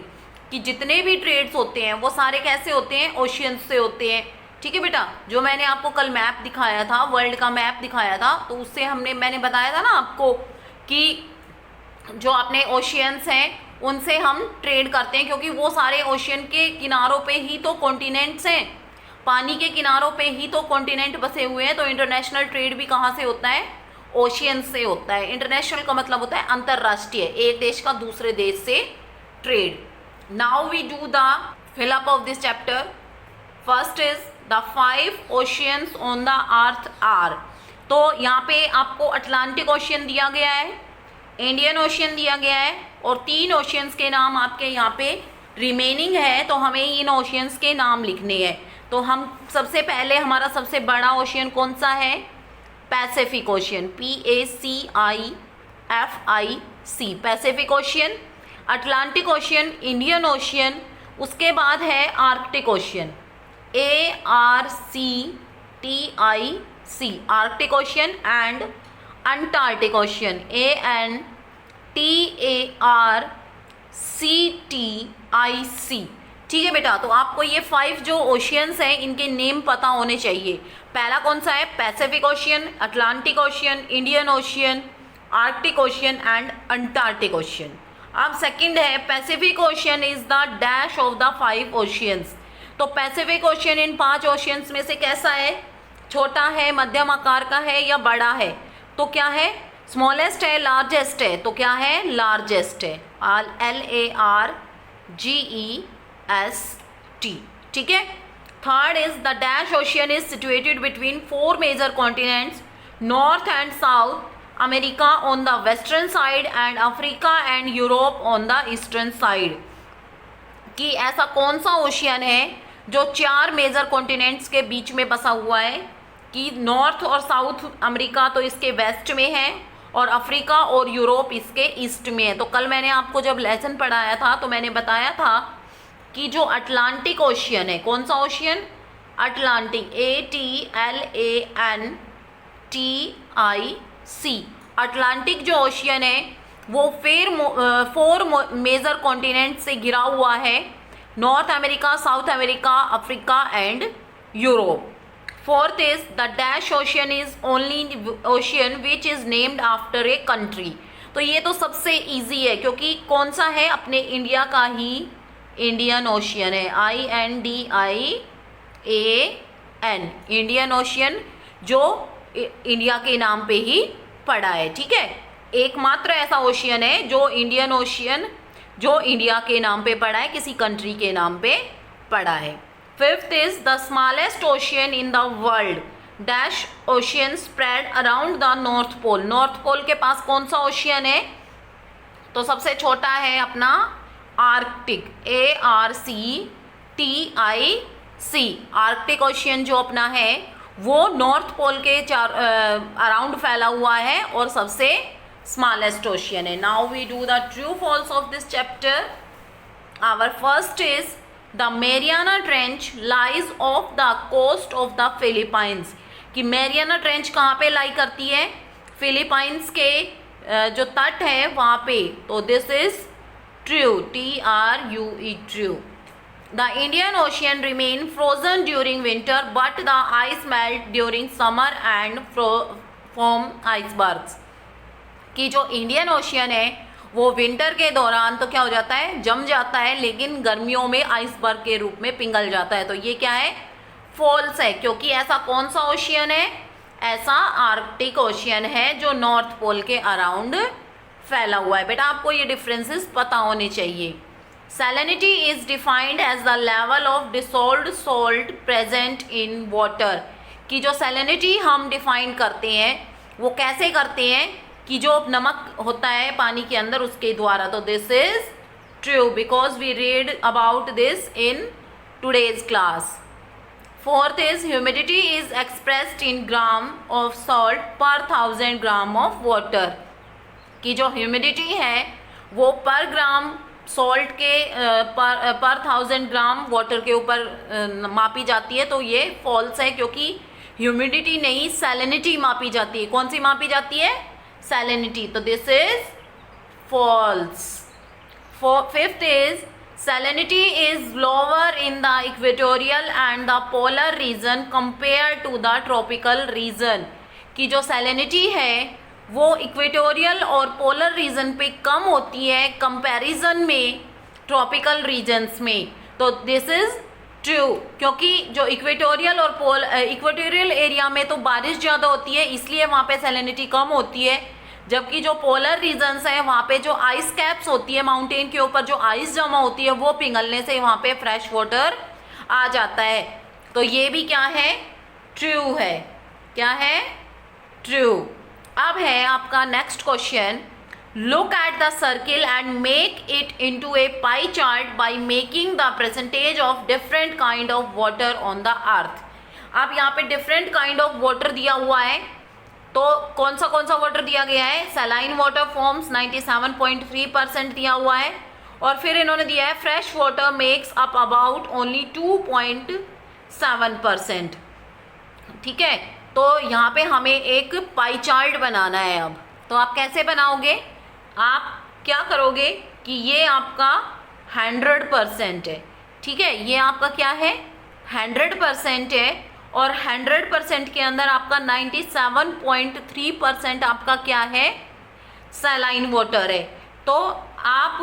कि जितने भी ट्रेड्स होते हैं वो सारे कैसे होते हैं? ओशियन से होते हैं, ठीक है बेटा. जो मैंने आपको कल मैप दिखाया था, वर्ल्ड का मैप दिखाया था, तो उससे मैंने बताया था ना आपको कि जो अपने ओशियंस हैं उनसे हम ट्रेड करते हैं, क्योंकि वो सारे ओशियन के किनारों पे ही तो कॉन्टिनेंट्स हैं, पानी के किनारों पे ही तो कॉन्टिनेंट बसे हुए हैं. तो इंटरनेशनल ट्रेड भी कहाँ से होता है? ओशियन से होता है. इंटरनेशनल का मतलब होता है अंतर्राष्ट्रीय, एक देश का दूसरे देश से trade. Now we do the fill up of this chapter. First is the 5 oceans on the earth are. तो यहाँ पे आपको अटलांटिक ओशियन दिया गया है, इंडियन ओशियन दिया गया है और 3 ओशियंस के नाम आपके यहाँ पे रिमेनिंग है. तो हमें इन ओशियंस के नाम लिखने हैं. तो हम सबसे पहले, हमारा सबसे बड़ा ओशियन कौन सा है? Pacific ocean, PACIFIC, Pacific ocean. Atlantic ocean, Indian ocean. उसके बाद है Arctic ocean, ARCTIC, Arctic ocean. And Antarctic ocean, ANTARCTIC. CTIC। ठीक है बेटा, तो आपको ये 5 जो ओशियंस हैं इनके नेम पता होने चाहिए। पहला कौन सा है? Pacific ocean, Atlantic ocean, Indian ocean, Arctic ocean and Antarctic ocean. अब सेकंड है Pacific ocean is the dash of the 5 oceans. तो पैसिफिक ओशियन इन 5 ओशियंस में से कैसा है? छोटा है, मध्यम आकार का है या बड़ा है? तो क्या है? स्मॉलेस्ट है, लार्जेस्ट है? तो क्या है? लार्जेस्ट है। LARGEST। ठीक है। Third is the dash ocean is situated between 4 major continents, north and south America on the western side and Africa and Europe on the eastern side. कि ऐसा कौन सा ओशियन है जो 4 मेजर कॉन्टिनेंट्स के बीच में बसा हुआ है? कि नॉर्थ और साउथ अमेरिका तो इसके वेस्ट में है और अफ्रीका और यूरोप इसके ईस्ट में है। तो कल मैंने आपको जब लेसन पढ़ाया था तो मैंने बताया था कि जो अटलांटिक ओशियन है, कौन सा ओशियन? Atlantic, ATLANTIC। अटलांटिक जो ओशियन है वो 4 मेजर कॉन्टिनेंट से घिरा हुआ है, north America, south America, Africa and Europe. Fourth is the dash ocean is only ocean which is named after a country. तो ये तो सबसे इजी है क्योंकि कौन सा है? अपने इंडिया का ही इंडियन ओशियन है, INDIAN, इंडियन ओशियन जो इंडिया के नाम पे ही पड़ा है। ठीक है, एकमात्र ऐसा ओशियन है जो इंडियन ओशियन जो इंडिया के नाम पे पड़ा है, किसी कंट्री के नाम पे पड़ा है। Fifth is the smallest ocean in the world dash ocean spread around the north pole. North pole के पास कौन सा ओशियन है? तो सबसे छोटा है अपना आर्कटिक, ARCTIC। आर्कटिक ओशियन जो अपना है वो नॉर्थ पोल के अराउंड फैला हुआ है और सबसे स्मॉलेस्ट ओशियन है। Now we do the true false of this chapter. Our first is the Mariana trench lies off the coast of the Philippines. कि मैरियाना ट्रेंच कहाँ पे लाई करती है? फिलीपाइंस के जो तट है वहाँ पे। तो this is true, TRUE, true. The Indian ocean remain frozen during winter but the ice melt during summer and form icebergs. कि जो इंडियन ओशियन है वो विंटर के दौरान तो क्या हो जाता है? जम जाता है, लेकिन गर्मियों में आइसबर्ग के रूप में पिघल जाता है। तो ये क्या है? फॉल्स है, क्योंकि ऐसा कौन सा ओशियन है? ऐसा आर्कटिक ओशियन है जो नॉर्थ पोल के अराउंड फैला हुआ है। बेटा आपको ये डिफरेंसेस पता होने चाहिए। Salinity is defined as the level of dissolved salt present in water. कि जो सैलिनिटी हम डिफाइन करते हैं वो कैसे करते हैं? कि जो नमक होता है पानी के अंदर उसके द्वारा। तो this is true because we read about this in today's class. Fourth is humidity is expressed in gram of salt per 1000 gram of water. कि जो ह्यूमिडिटी है वो पर ग्राम सॉल्ट के पर 1000 ग्राम वाटर के ऊपर मापी जाती है। तो ये फॉल्स है क्योंकि ह्यूमिडिटी नहीं सैलिनिटी मापी जाती है। कौन सी मापी जाती है? सैलिनिटी। तो this is false. Fifth is salinity is lower in the equatorial and the polar region compared to the tropical region। कि जो salinity है वो इक्वेटोरियल और पोलर रीजन पे कम होती है कंपैरिजन में ट्रॉपिकल रीजन्स में। तो दिस इज ट्रू क्योंकि जो इक्वेटोरियल और इक्वेटोरियल एरिया में तो बारिश ज़्यादा होती है इसलिए वहाँ पे सैलिनिटी कम होती है, जबकि जो पोलर रीजन्स हैं वहाँ पे जो आइस कैप्स होती है माउंटेन के ऊपर जो आइस जमा होती है वो पिघलने से वहाँ पे फ्रेश वाटर आ जाता है। तो ये भी क्या है? ट्रू है। क्या है? ट्रू। अब है आपका next question. Look at the circle and make it into A pie chart by making the percentage of different kind of water on the अर्थ। अब यहाँ पे डिफरेंट काइंड ऑफ वाटर दिया हुआ है, तो कौन सा वाटर दिया गया है? सैलाइन वाटर फॉर्म्स 97.3% दिया हुआ है, और फिर इन्होंने दिया है fresh water makes up about only 2.7%। ठीक है, तो यहाँ पे हमें एक पाई चार्ट बनाना है। अब तो आप कैसे बनाओगे? आप क्या करोगे कि ये आपका 100% है, ठीक है, ये आपका क्या है 100% है, और 100% के अंदर आपका 97.3% आपका क्या है सैलाइन वाटर है। तो आप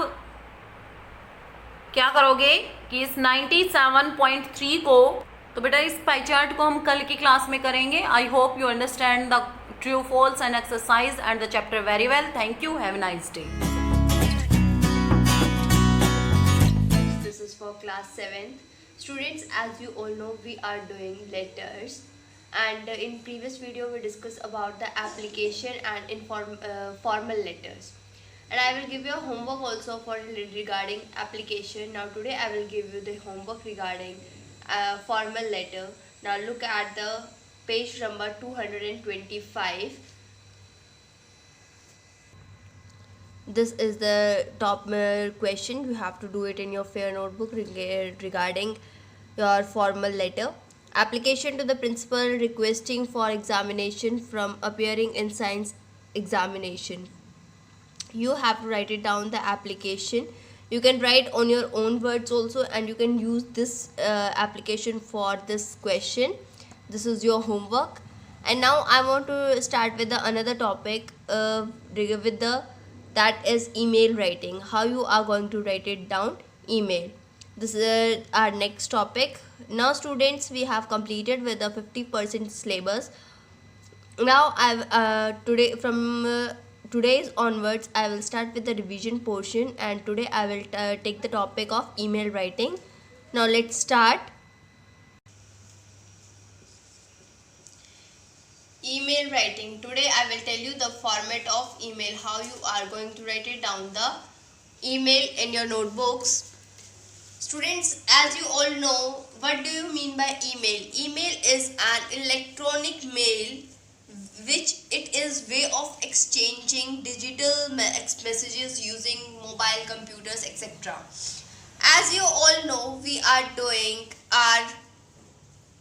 क्या करोगे कि इस 97.3 को, तो बेटा इस पाई चार्ट को हम कल की क्लास में करेंगे। I hope you understand the true false and exercise and the chapter very well. Thank you, have a nice day. This is for class 7th. Students, as you all know, we are doing letters, and in previous video we discussed about the application and formal letters, and I will give you a homework also for regarding application. Now today I will give you the homework regarding formal letter. Now look at the page number 225. This is the top question. You have to do it in your fair notebook regarding your formal letter. Application to the principal requesting for examination from appearing in science examination. You have to write it down, the application. You can write on your own words also, and you can use this application for this question. This is your homework. And now I want to start with another topic with the that is email writing. How you are going to write it down, email. This is our next topic. Now students, we have completed with the 50% syllabus. Now today from today's onwards I will start with the revision portion, and today I will take the topic of email writing. Now let's start. Email writing. Today I will tell you the format of email, how you are going to write it down, the email in your notebooks. Students, as you all know, what do you mean by email? Email is an electronic mail, which it is way of exchanging digital messages using mobile computers, etc. As you all know, we are doing our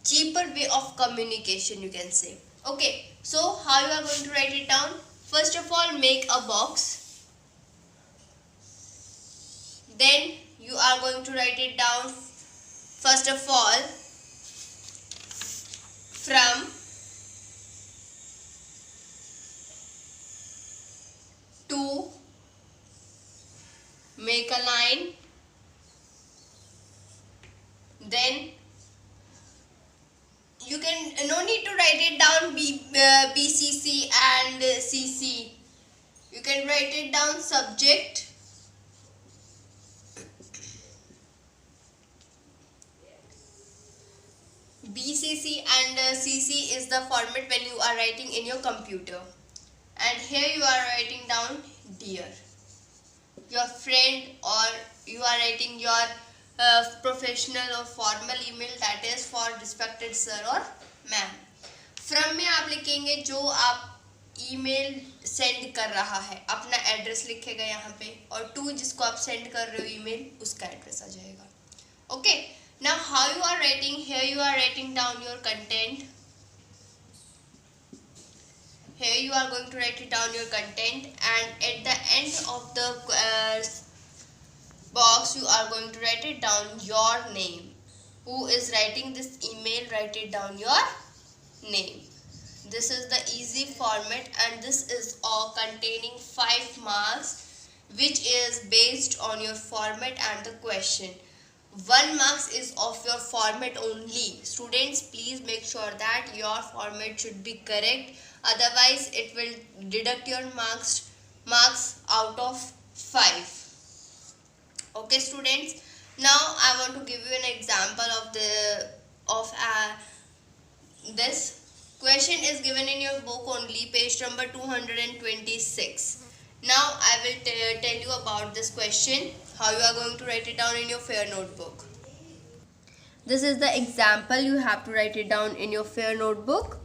cheaper way of communication, you can say. Okay, so how you are going to write it down? First of all, make a box. Then you are going to write it down, first of all, from, to, make a line, then you can no need to write it down BCC and CC. You can write it down subject, BCC and CC is the format when you are writing in your computer. And here you are writing down dear, your friend, or you are writing your professional और formal email, that is for respected sir और ma'am. From में आप लिखेंगे जो आप email send कर रहा है, अपना एड्रेस लिखेगा यहाँ पे, और टू जिसको आप सेंड कर रहे हो ईमेल, उसका एड्रेस आ जाएगा. Okay, now how you are writing, here you are writing down your content. Here you are going to write it down your content, and at the end of the box you are going to write it down your name. Who is writing this email, write it down your name. This is the easy format, and this is all containing 5 marks, which is based on your format and the question. 1 marks is of your format only. Students, please make sure that your format should be correct, otherwise it will deduct your marks out of 5. Okay students, now I want to give you an example of this question is given in your book only, page number 226. Now I will tell you about this question, how you are going to write it down in your fair notebook. This is the example, you have to write it down in your fair notebook.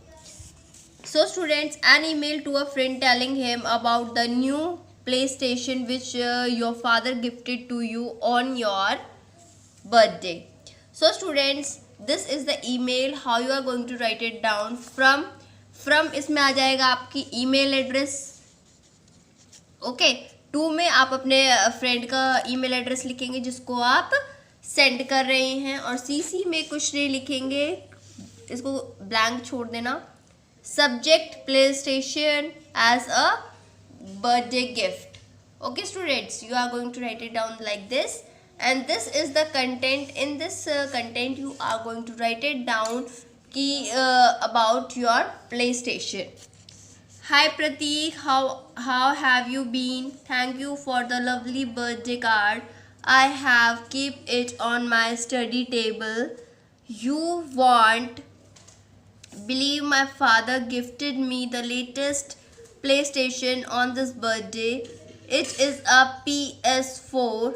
So students, an email to a friend telling him about the new PlayStation which your father gifted to you on your birthday. So students, this is the email, how you are going to write it down. From इसमें आ जाएगा आपकी email address. Okay, 2 में आप अपने friend का email address लिखेंगे जिसको आप सेंड कर रहे हैं, और CC में कुछ नहीं लिखेंगे, इसको ब्लैंक छोड़ देना. Subject PlayStation as a birthday gift. Okay students, you are going to write it down like this, and this is the content. In this content you are going to write it down ki about your PlayStation. Hi Prateek, how have you been? Thank you for the lovely birthday card. I have kept it on my study table. You won't believe my father gifted me the latest PlayStation on this birthday. It is a PS4.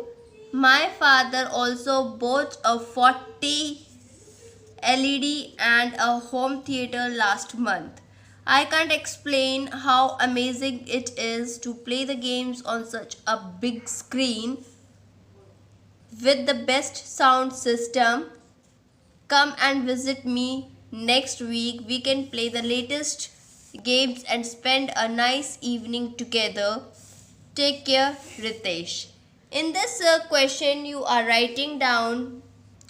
My father also bought a 40 LED and a home theater last month. I can't explain how amazing it is to play the games on such a big screen with the best sound system. Come and visit me next week. We can play the latest games and spend a nice evening together. Take care, Ritesh. In this question, you are writing down.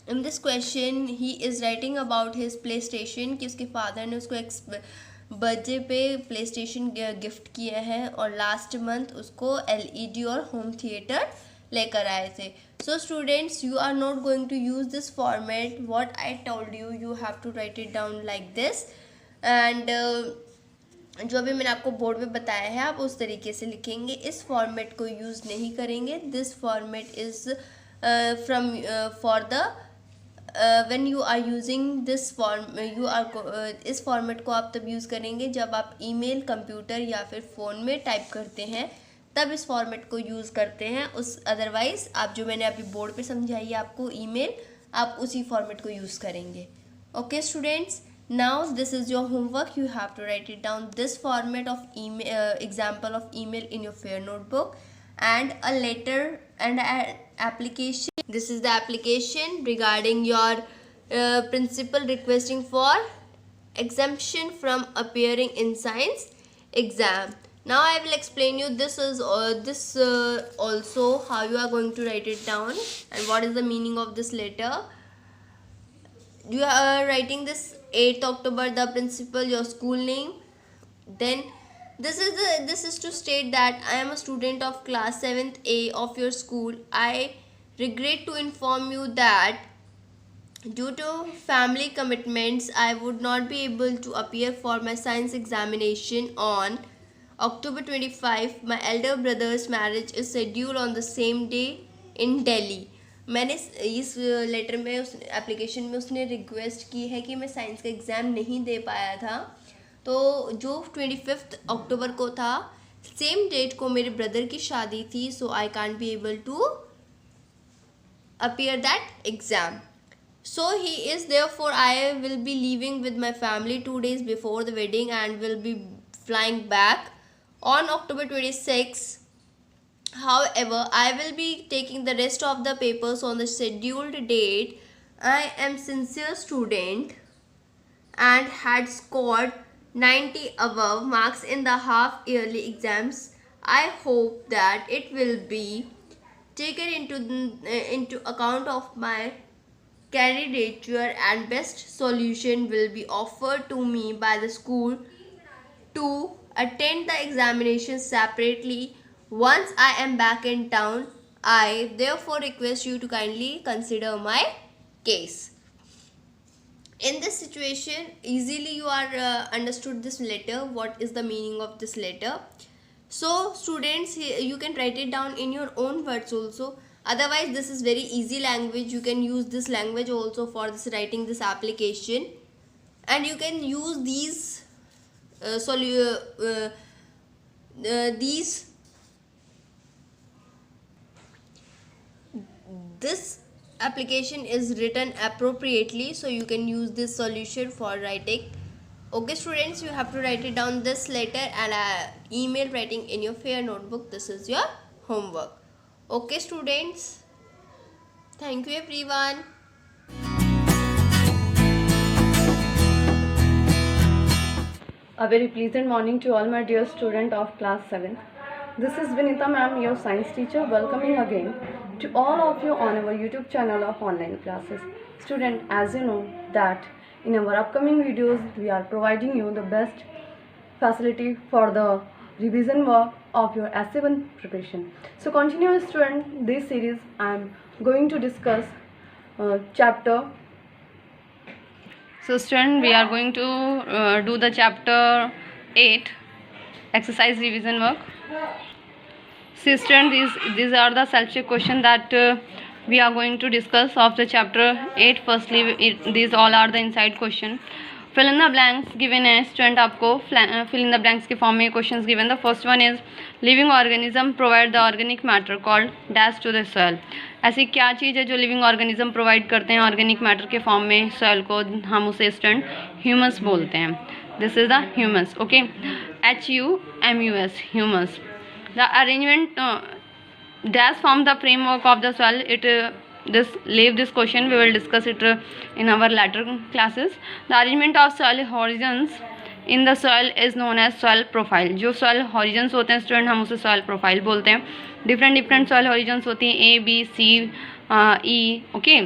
In this question, he is writing about his PlayStation कि उसके father ने उसको birthday पे PlayStation gift किया है, और last month उसको LED और होम थिएटर लेकर आए थे. So students, you are not going to use this format. What I told you, you have to write it down like this, and जो भी मैंने आपको बोर्ड पे बताया है आप उस तरीके से लिखेंगे. इस फॉर्मेट को यूज़ नहीं करेंगे. This format is from for the when you are using this form you are इस फॉर्मेट को आप तब यूज़ करेंगे जब आप ईमेल, कंप्यूटर या फिर फ़ोन में टाइप करते हैं, तब इस फॉर्मेट को यूज़ करते हैं. उस अदरवाइज़ आप जो मैंने अभी बोर्ड पे समझाई है आपको ईमेल, आप उसी फॉर्मेट को यूज़ करेंगे. Okay students, now this is your homework. You have to write it down this format of email, example of email in your fair notebook, and a letter and an application. This is the application regarding your principal requesting for exemption from appearing in science exam. Now I will explain you this is also how you are going to write it down and what is the meaning of this letter. You are writing this 8th October, the principal, your school name. Then this is to state that I am a student of class 7th A of your school. I regret to inform you that due to family commitments I would not be able to appear for my science examination on October 25. My elder brother's marriage is scheduled on the same day in Delhi. मैंने इस letter में उस application में उसने request की है कि मैं साइंस का एग्ज़ाम नहीं दे पाया था, तो जो 25 अक्टूबर को था, सेम डेट को मेरे ब्रदर की शादी थी, so I can't be able to appear that exam. So he is, therefore I will be leaving with my family 2 days before the wedding and will be flying back on October 26. However, I will be taking the rest of the papers on the scheduled date. I am sincere student and had scored 90 above marks in the half yearly exams. I hope that it will be taken into account of my candidature and best solution will be offered to me by the school to attend the examination separately once I am back in town. I therefore request you to kindly consider my case. In this situation, easily you are understood this letter, what is the meaning of this letter. So students, you can write it down in your own words also. Otherwise, this is very easy language. You can use this language also for this writing this application, and you can use these this application is written appropriately, so you can use this solution for writing. Okay students, you have to write it down this letter and email writing in your fair notebook. This is your homework. Okay students, thank you everyone. A very pleasant morning to all my dear student of class 7. This is Vinita ma'am, your science teacher, welcoming again to all of you on our YouTube channel of online classes. Student, as you know that in our upcoming videos, we are providing you the best facility for the revision work of your S7 preparation. So continue student, this series I am going to discuss chapter. So student, we are going to do the chapter 8 exercise revision work. See student, these are the self-check question that we are going to discuss of the chapter 8. Firstly, these all are the inside question. Fill in the blanks given है student, आपको fill in the blanks के form में questions given. The first one is living organism provide the organic matter called dash to the soil. ऐसी क्या चीज़ है जो living organism provide करते हैं ऑर्गेनिक मैटर के फॉर्म में सॉइल को? हम उसे स्टूडेंट ह्यूमस बोलते हैं. This is the humus. Okay, HUMUS humus. The arrangement dash form the framework of the soil. Leave this question, we will discuss it in our later classes. The arrangement of soil horizons in the soil is known as soil profile. जो soil horizons होते हैं student, हम उसे soil profile बोलते हैं. Different soil horizons होती हैं, A, B, C, E. Okay,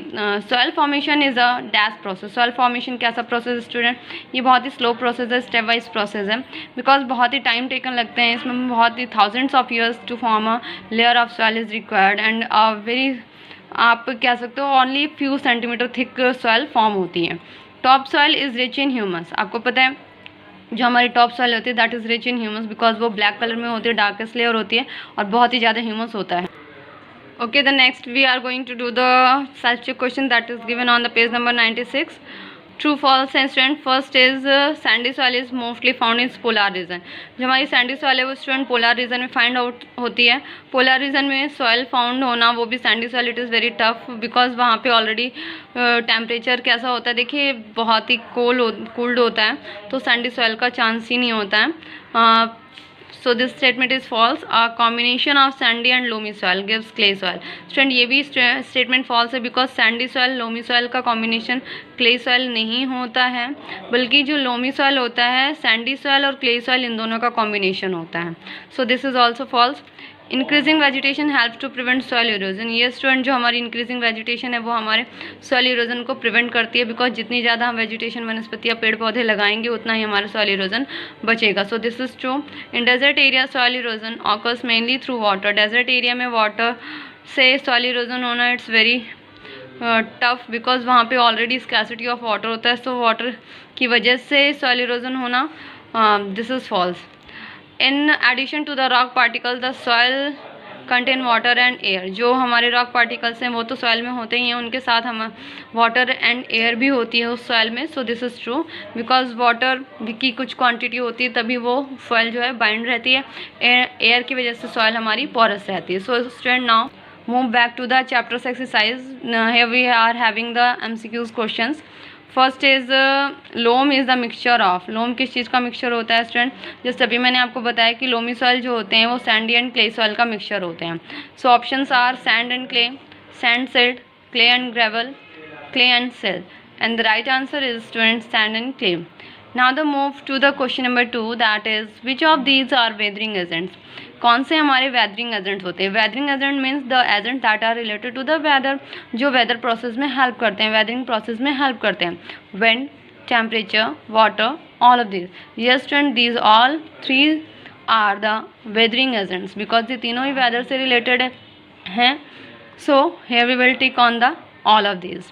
soil formation is a dash process. soil formation कैसा प्रोसेस स्टूडेंट? ये बहुत ही स्लो प्रोसेस है, स्टेप वाइज प्रोसेस है, बिकॉज बहुत ही टाइम टेकन लगते हैं इसमें. बहुत ही thousands of years to form a layer of soil is required and very, आप कह सकते हो only few centimetre thick soil form होती है. Top soil is rich in humus. आपको पता है जो हमारी टॉप सॉइल होती है that is rich in humus because वो ब्लैक कलर में होती है, डार्केस्ट लेयर होती है और बहुत ही ज़्यादा ह्यूमस होता है. Okay, the next we are going to do the self check question that is given on the page number 96. True false है student. First is sandy soil is mostly found in polar region. जो हमारी sandy soil है वो student polar region में find out होती है. Polar region में soil found होना, वो भी sandy soil, it is very tough because वहाँ पे ऑलरेडी टेम्परेचर कैसा होता है देखिए, बहुत ही कोल्ड होता है, तो सैंडी सॉइल का चांस ही नहीं होता है. So this statement is false. A combination of sandy and loamy soil gives clay soil. Student, ये भी statement false है because sandy soil loamy soil का combination clay soil नहीं होता है, बल्कि जो loamy soil होता है sandy soil और clay soil इन दोनों का combination होता है. So this is also false. Increasing vegetation help to prevent soil erosion. ये स्टूडेंट जो हमारी इंक्रीजिंग वेजिटेशन है वो हमारे सॉइल इरोजन को प्रिवेंट करती है बिकॉज जितनी ज़्यादा हम वेजिटेशन वनस्पतियाँ पेड़ पौधे लगाएंगे उतना ही हमारा सॉइल इरोजन बचेगा. So this is true. In desert area soil erosion occurs mainly through water. Desert area में वाटर से सॉइल इरोजन होना इट्स वेरी टफ बिकॉज वहाँ पे ऑलरेडी स्कैसिटी ऑफ वाटर होता है, सो वाटर की वजह से सॉइल इरोजन होना, this is false. In addition to the rock particle the soil contain water and air. जो हमारे रॉक पार्टिकल्स हैं वो तो सॉइल में होते ही हैं, उनके साथ हम वाटर एंड एयर भी होती है उस सॉइल में. सो this is true because water की कुछ क्वांटिटी होती है तभी वो सॉइल जो है बाइंड रहती है, एयर की वजह से सॉइल हमारी पोरस रहती है. So student, now move back to the chapters exercise. Here we are having the MCQs questions. First is loam is the mixture of. Loam किस चीज़ का मिक्सचर होता है स्टूडेंट? जैसे अभी मैंने आपको बताया कि लोमी सॉइल जो होते हैं वो सैंडी एंड क्ले सॉइल का मिक्सचर होते हैं. So options are sand and clay, sand silt, clay and gravel, clay and silt, and the right answer is student sand and clay. Now the move to the question number 2 that is which of these are weathering agents. कौन से हमारे weathering agents होते हैं? Weathering agent means the agent that are related to the weather, जो weather process में help करते हैं, weathering process में हेल्प करते हैं. Wind, temperature, water, all of this. Yes student, these all 3 are the weathering agents because ये तीनों ही वेदर से रिलेटेड हैं. So here we will tick on the all of this.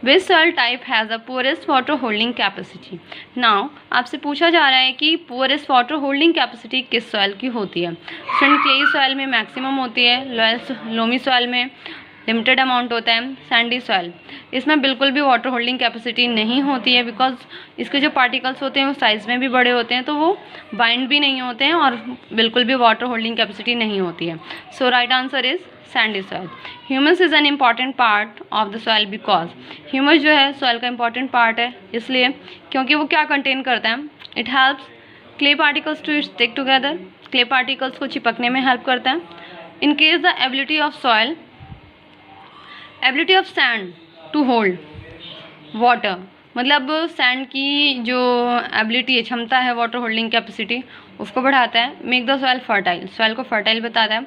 Which soil type has the poorest water holding capacity? Now आपसे पूछा जा रहा है कि poorest water holding capacity किस soil की होती है. Student, clay soil में maximum होती है, loamy soil में लिमिटेड अमाउंट होता है, सैंडी सॉइल इसमें बिल्कुल भी वाटर होल्डिंग कैपेसिटी नहीं होती है बिकॉज इसके जो पार्टिकल्स होते हैं वो साइज़ में भी बड़े होते हैं, तो वो बाइंड भी नहीं होते हैं और बिल्कुल भी वाटर होल्डिंग कैपेसिटी नहीं होती है. So right answer is sandy soil. Humus is an important part of the soil because humus जो है सॉइल का इंपॉर्टेंट पार्ट है, इसलिए क्योंकि वो क्या कंटेन करता है, it helps clay particles to stick together, clay particles को चिपकने में हेल्प करता है. In case the ability of soil, ability of sand to hold water, मतलब सैंड की जो एबिलिटी है, क्षमता है वाटर होल्डिंग कैपेसिटी, उसको बढ़ाता है. Make the soil fertile, soil को फर्टाइल बताता है.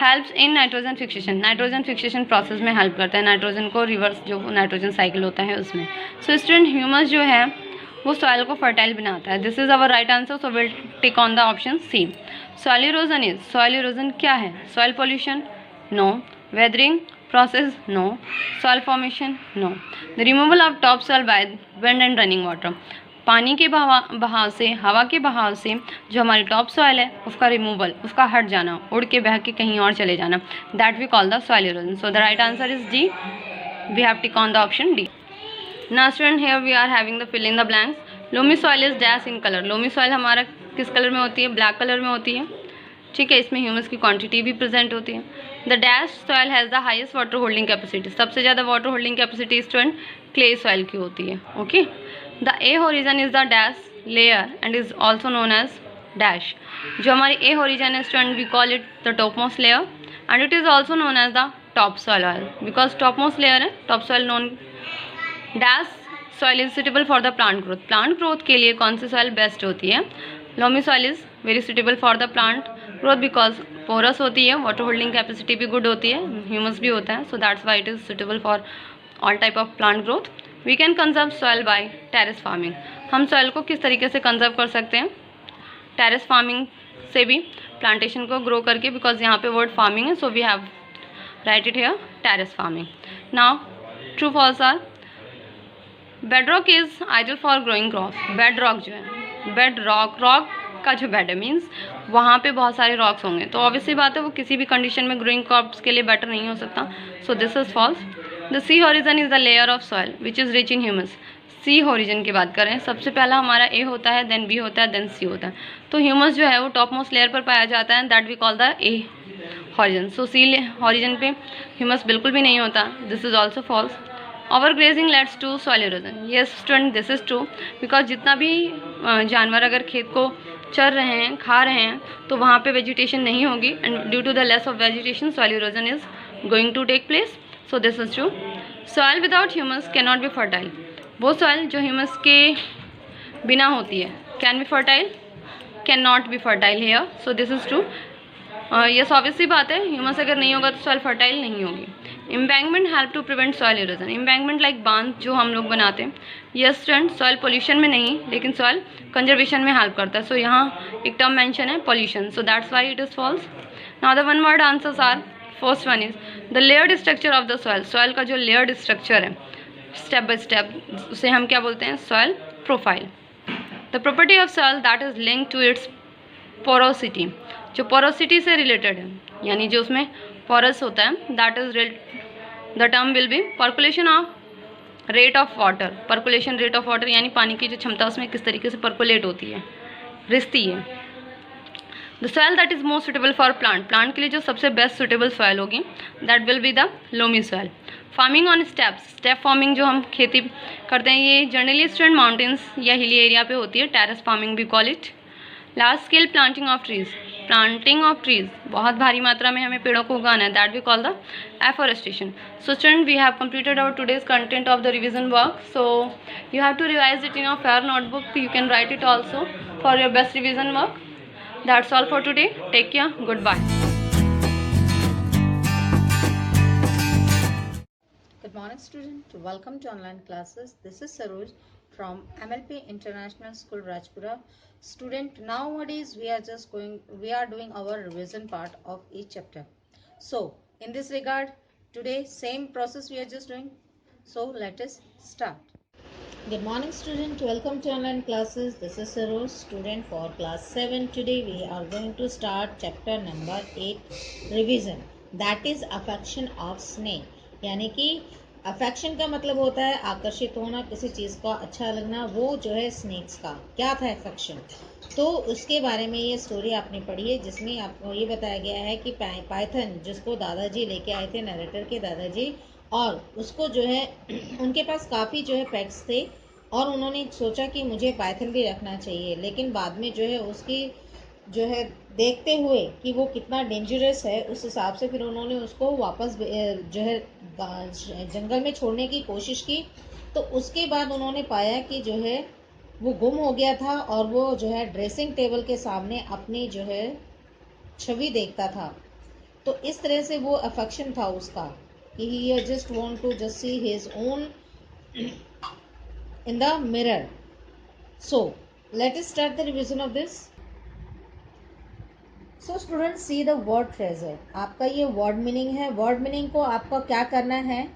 Helps in nitrogen fixation, nitrogen fixation process में हेल्प करता है, नाइट्रोजन को रिवर्स जो नाइट्रोजन साइकिल होता है उसमें. सो स्टूडेंट ह्यूमस जो है वो सॉइल को फर्टाइल बनाता है. This is our right answer, so will tick on the option C. Soil erosion is, soil erosion क्या है? Soil pollution? No. Weathering process? No. Soil formation? No. The removal of top soil by wind and running water, पानी के बहाव से, हवा के बहाव से जो हमारी टॉप सॉइल है उसका रिमूवल, उसका हट जाना, उड़ के बह के कहीं और चले जाना, that we call the soil erosion. So the right answer is D. We have tick on the option D. Now student here we are having the fill in the blanks. Loamy soil is dash in colour, loamy soil हमारा किस colour में होती है? Black colour में होती है. ठीक है, इसमें ह्यूमस की क्वांटिटी भी प्रेजेंट होती है. The dash soil has the highest water holding capacity, सबसे ज़्यादा water holding capacity student clay soil की होती है. Okay. The A horizon is the dash layer and is also known as dash. जो हमारी ए होरिजन है student we call it the top most layer and it is also known as the top soil oil, because top most layer है, top soil known. Dash soil is suitable for the plant growth, plant growth के लिए कौन सी soil best होती है? Loamy soil is very suitable for the plant growth because porous होती है, water holding capacity भी गुड होती है, ह्यूमस भी होता है. So that's why it is suitable for all type of plant growth. We can conserve soil by terrace farming, हम soil को किस तरीके से कंजर्व कर सकते हैं? टेरेस फार्मिंग से भी, प्लांटेशन को ग्रो करके, बिकॉज यहाँ पे वर्ड फार्मिंग है, so we have write it here terrace farming. Now true false are. Bed rock is ideal for growing crops, bed rock जो है, बेड रॉक, रॉक का जो बेड है मीन्स वहाँ पे बहुत सारे रॉक्स होंगे, तो ऑब्वियसली बात है वो किसी भी कंडीशन में ग्रोइंग क्रॉप्स के लिए बेटर नहीं हो सकता. So this is false. The C horizon is the layer of soil which is rich in humus. C horizon की बात करें, सबसे पहला हमारा ए होता है, देन बी होता है, देन सी होता है. तो ह्यूमस जो है वो टॉप मोस्ट लेयर पर पाया जाता है, that we call the A horizon. So C horizon पे ह्यूमस बिल्कुल भी नहीं होता. This is also false. Over grazing leads to soil erosion. Yes student this is true, because जितना भी जानवर अगर खेत को चर रहे हैं, खा रहे हैं, तो वहाँ पे वेजिटेशन नहीं होगी and due to the less of vegetation soil erosion is going to take place. So this is true. Soil without humus can not be fertile, वो सॉइल जो ह्यूमस के बिना होती है can be fertile, can not be fertile here. So this is true. Yes obviously बात है, humus अगर नहीं होगा तो सॉइल फर्टाइल नहीं होगी. Embankment help to prevent soil erosion, embankment like बांध जो हम लोग बनाते हैं. यस स्टूडेंट, सॉइल पोल्यूशन में नहीं लेकिन सॉइल कंजर्वेशन में हेल्प करता है. सो यहाँ एक टर्म मेंशन है pollution, so that's why it is false. Now the one word answers are. First one is the layered structure of the soil, soil का जो लेयर्ड स्ट्रक्चर है step by step, उसे हम क्या बोलते हैं? Soil profile. The property of soil that is link to its porosity, जो porosity से रिलेटेड है, यानी जो उसमें पोरस होता है, that is the term will be percolation of rate of water. Percolation rate of water यानी पानी की जो क्षमता उसमें किस तरीके से पर्कुलेट होती है, रिसती है. The soil that is most suitable for plant, plant के लिए जो सबसे बेस्ट सुटेबल सॉइल होगी that will be the loamy soil. Farming on steps, step farming जो हम खेती करते हैं ये जनरली स्टूडेंट माउंटेन्स या हिली एरिया पे होती है, टेरेस फार्मिंग भी call it. Large scale planting of trees, planting of trees, बहुत भारी मात्रा में हमें पेड़ों को उगाना है, that we call the afforestation. So student we have completed our today's content of the revision work, so you have to revise it in your fair notebook. You can write it also for your best revision work. That's all for today. Take care. Goodbye. Good morning student, welcome to online classes. This is Saroj from MLP International School Rajpura. Student, nowadays we are doing our revision part of each chapter. So in this regard, today same process we are just doing. So let us start. Good morning student, welcome to online classes. This is Saroj, student for class 7. Today we are going to start chapter number 8 revision, that is affection of snake. यानी कि affection का मतलब होता है आकर्षित होना, किसी चीज़ का अच्छा लगना. वो जो है स्नेक्स का क्या था अफेक्शन, तो उसके बारे में ये स्टोरी आपने पढ़ी है जिसमें आपको ये बताया गया है कि पाइथन जिसको दादाजी लेके आए थे, नरेटर के दादाजी, और उसको जो है उनके पास काफ़ी जो है पेट्स थे और उन्होंने सोचा कि मुझे पाइथन भी रखना चाहिए, लेकिन बाद में जो है उसकी जो है देखते हुए कि वो कितना डेंजरस है उस हिसाब से फिर उन्होंने उसको वापस जो है जंगल में छोड़ने की कोशिश की. तो उसके बाद उन्होंने पाया कि जो है वो गुम हो गया था और वो जो है ड्रेसिंग टेबल के सामने अपनी जो है छवि देखता था। तो इस तरह से वो अफेक्शन था उसका कि he just want to just see his own in the mirror. So let us start the revision of this. So student see the word treasure. आपका ये वर्ड मीनिंग है। वर्ड मीनिंग को आपको क्या करना है,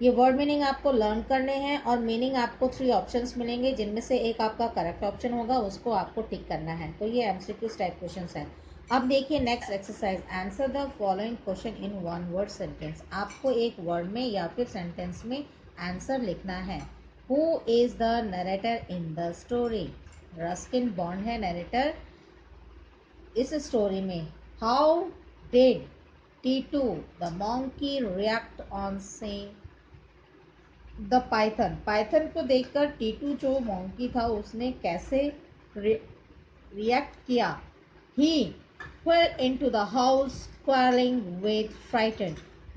ये वर्ड मीनिंग आपको लर्न करने हैं और मीनिंग आपको 3 ऑप्शंस मिलेंगे जिनमें से एक आपका करेक्ट ऑप्शन होगा, उसको आपको टिक करना है। तो ये एमसीक्यू टाइप क्वेश्चंस है। अब देखिए next exercise, answer the following question in one word sentence. आपको एक वर्ड में या फिर सेंटेंस में आंसर लिखना है। Who is the narrator in the story. Ruskin bond है नरेटर इस स्टोरी में। How did Titu the monkey react on seeing the Python. Python को देखकर टीटू जो मॉन्की था उसने कैसे रिएक्ट किया। He fell into the house squealing with frighten.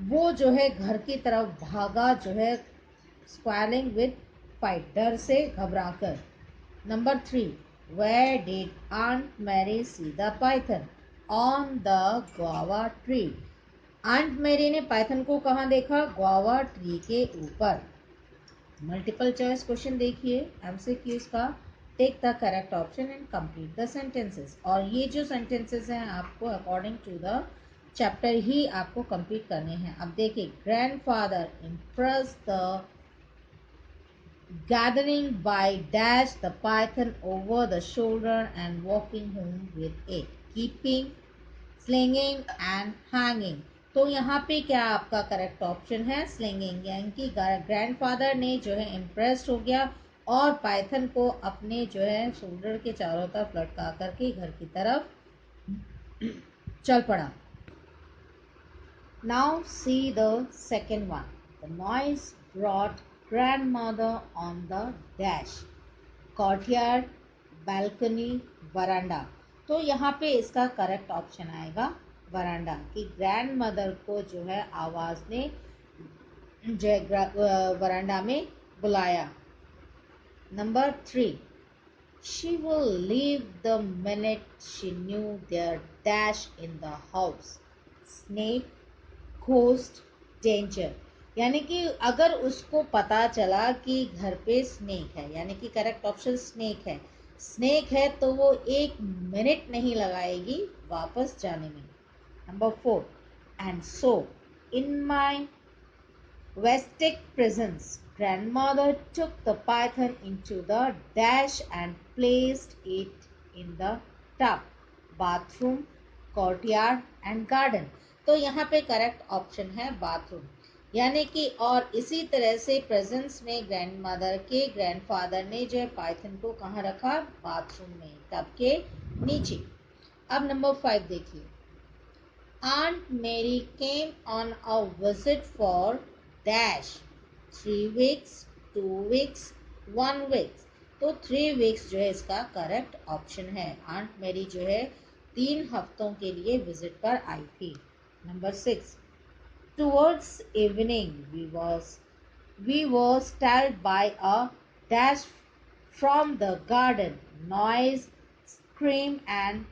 वो जो है घर की तरफ भागा जो है स्क्वेलिंग विद फाइट, डर से घबराकर। Number 3, where did aunt Mary see the python. On the guava tree. Aunt Mary ने पाइथन को कहाँ देखा, गुआवा ट्री के ऊपर। मल्टीपल चॉइस क्वेश्चन देखिए एमसीक्यूज का। Take the correct option and complete the sentences. और ये जो सेंटेंसेस हैं आपको अकॉर्डिंग टू द चैप्टर ही आपको कंप्लीट करने हैं। अब देखिए, grandfather impress the gathering by dash the python over the shoulder and walking home with it, keeping, slinging and hanging। तो यहाँ पे क्या आपका करेक्ट ऑप्शन है, स्लिंगिंग, यानी कि ग्रैंडफादर ने जो है इम्प्रेस्ड हो गया और पाइथन को अपने जो है शोल्डर के चारों तरफ लटका करके घर की तरफ चल पड़ा। Now see the second one. The noise brought grandmother on the dash, courtyard, balcony, veranda। तो यहाँ पे इसका करेक्ट ऑप्शन आएगा वरांडा, कि ग्रैंड मदर को जो है आवाज ने जो है वरांडा में बुलाया। Number 3, she will leave the minute she knew their dash in the house, snake, ghost, danger. यानी कि अगर उसको पता चला कि घर पे स्नेक है, यानी कि करेक्ट ऑप्शन स्नेक है। स्नेक है तो वो 1 मिनट नहीं लगाएगी वापस जाने में। Number 4, and so in my Vestic presence, grandmother took the python into the dash and placed it in the tub, bathroom, courtyard and garden। तो यहाँ पे करेक्ट ऑप्शन है बाथरूम, यानी कि और इसी तरह से प्रेजेंस में ग्रैंडमदर के ग्रैंडफादर ने जो है पाइथन को कहाँ रखा, बाथरूम में, टब के नीचे। अब नंबर 5 देखिए, Aunt Mary came on a visit for dash 3 weeks, 2 weeks, 1 week। तो 3 weeks जो है इसका करेक्ट ऑप्शन है। आंट मेरी जो है 3 हफ्तों के लिए विजिट पर आई थी। Number 6, towards evening we were startled by a dash from the garden, noise, scream and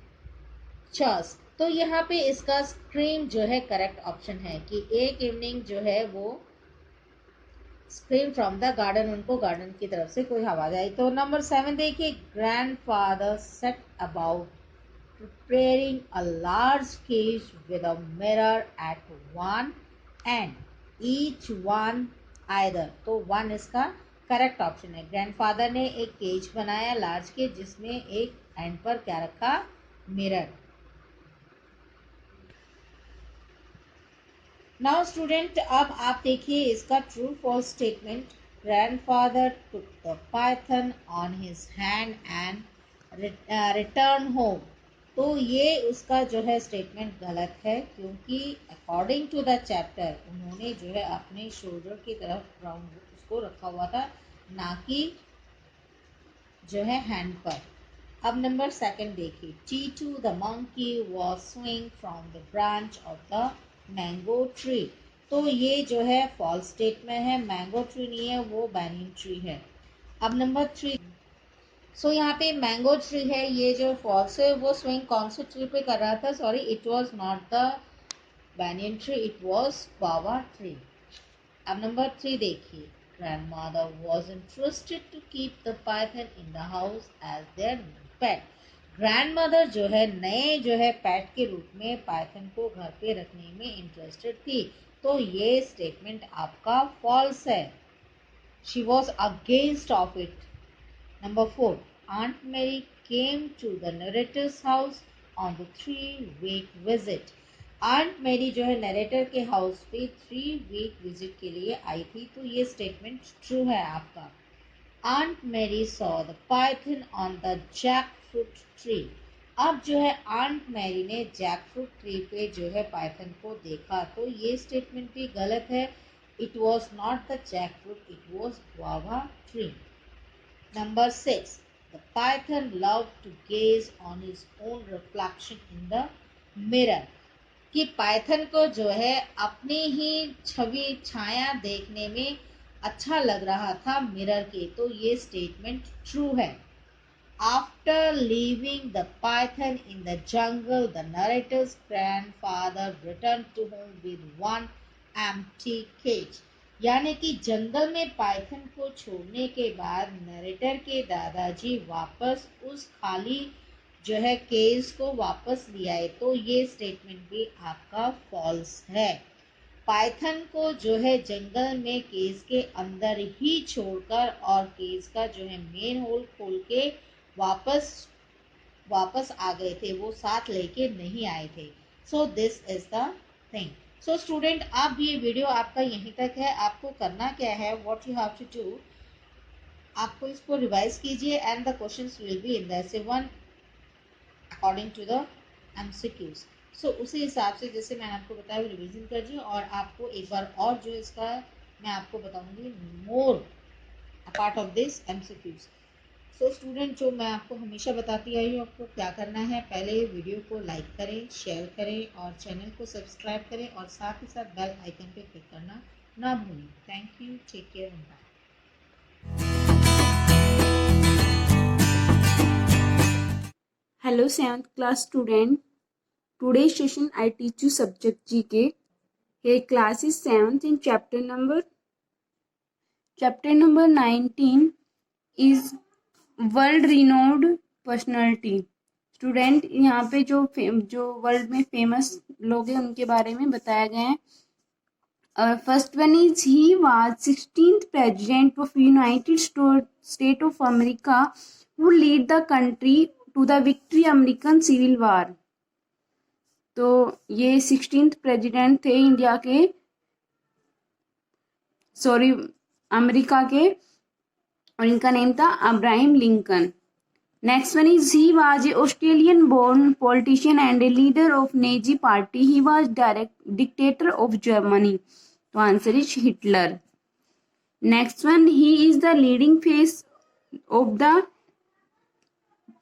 cheers. तो यहाँ पे इसका स्क्रीम जो है करेक्ट ऑप्शन है, कि एक इवनिंग जो है वो स्क्रीम फ्रॉम द गार्डन, उनको गार्डन की तरफ से कोई आवाज आई। तो नंबर 7 देखिए, grandfather set about preparing a large cage with a mirror at one end, each one either. तो 1 इसका करेक्ट ऑप्शन है। ग्रैंडफादर ने एक केज बनाया लार्ज केज, जिसमें एक एंड पर क्या रखा, मिरर। नाउ स्टूडेंट अब आप देखिए इसका true false statement. Grandfather took the python on his hand and return home. तो ये उसका जो है स्टेटमेंट गलत है, क्योंकि अकॉर्डिंग टू द चैप्टर उन्होंने जो है अपने शोल्डर की तरफ ग्राउंड उसको रखा हुआ था, ना कि जो है हैंड पर। अब नंबर 2 देखिए, T2 the monkey was swinging from the branch of the mango tree। तो ये जो है फॉल्स स्टेटमेंट है, मैंगो ट्री नहीं है, वो बैनियन ट्री है। अब नंबर 3, सो यहाँ पे मैंगो ट्री है, ये जो फॉक्स है वो स्विंग कौन से ट्री पे कर रहा था? Sorry, it was not the banyan tree, it was guava tree. अब नंबर 3 देखिए, grandmother was interested to keep the python in the house as their pet. grandmother जो है नए जो है पेट के रूप में पाइथन को घर पे रखने में इंटरेस्टेड थी, तो ये स्टेटमेंट आपका फॉल्स है. She was against of it. Number 4. Aunt Mary came to the narrator's house on the 3-week visit. Aunt Mary जो है नरेटर के हाउस पे 3-week विजिट के लिए आई थी, तो ये स्टेटमेंट ट्रू है आपका. Aunt Mary saw the python on the jackfruit tree. अब जो है Aunt Mary ने जैकफ्रूट ट्री पे जो है पाइथन को देखा, तो ये स्टेटमेंट भी गलत है. It was not the jackfruit, it was guava tree. Number 6. The python loved to gaze on his own reflection in the mirror. कि पाइथन को जो है अपनी ही छवि छाया देखने में अच्छा लग रहा था मिरर के, तो ये स्टेटमेंट ट्रू है. After leaving the python in the jungle, the narrator's grandfather returned to home with one empty cage. यानी कि जंगल में पाइथन को छोड़ने के बाद नरेटर के दादाजी वापस उस खाली जो है केज को वापस ले आए, तो ये स्टेटमेंट भी आपका फॉल्स है. पाइथन को जो है जंगल में केज के अंदर ही छोड़कर और केज का जो है मेन होल खोल के वापस आ गए थे, वो साथ लेके नहीं आए थे. सो this is the thing. So student, अब ये वीडियो आपका यहीं तक है. आपको करना क्या है, what you have to do, आपको इसको रिवाइज कीजिए and the questions will be in the ऐसे one according to the MCQs. So उसी हिसाब से जैसे मैंने आपको बताया वो रिविजन कीजिए, और आपको एक बार और जो इसका मैं आपको बताऊंगी more apart of this MCQs. So student, जो मैं आपको हमेशा बताती आई हूँ, आपको क्या करना है, पहले वीडियो को लाइक करें, शेयर करें और चैनल को सब्सक्राइब करें, और साथ ही साथ बेल आइकन पे क्लिक करना ना भूलें. Thank you, take care and bye. Hello 7th class student. Today's session I teach you subject GK. Here class is 7th in chapter number 19 is world renowned personality. Student, यहाँ पे जो world में famous लोग हैं उनके बारे में बताया गया है. First one is he was 16th president of United State of America who lead the country to the victory American civil war. तो ये 16th प्रेसिडेंट थे इंडिया के, अमेरिका के, और इनका नेम था Abraham Lincoln. Next one is he was a Australian born politician and a leader of Nazi party. He was direct dictator of Germany. तो answer is Hitler. Next one, he is the leading face of the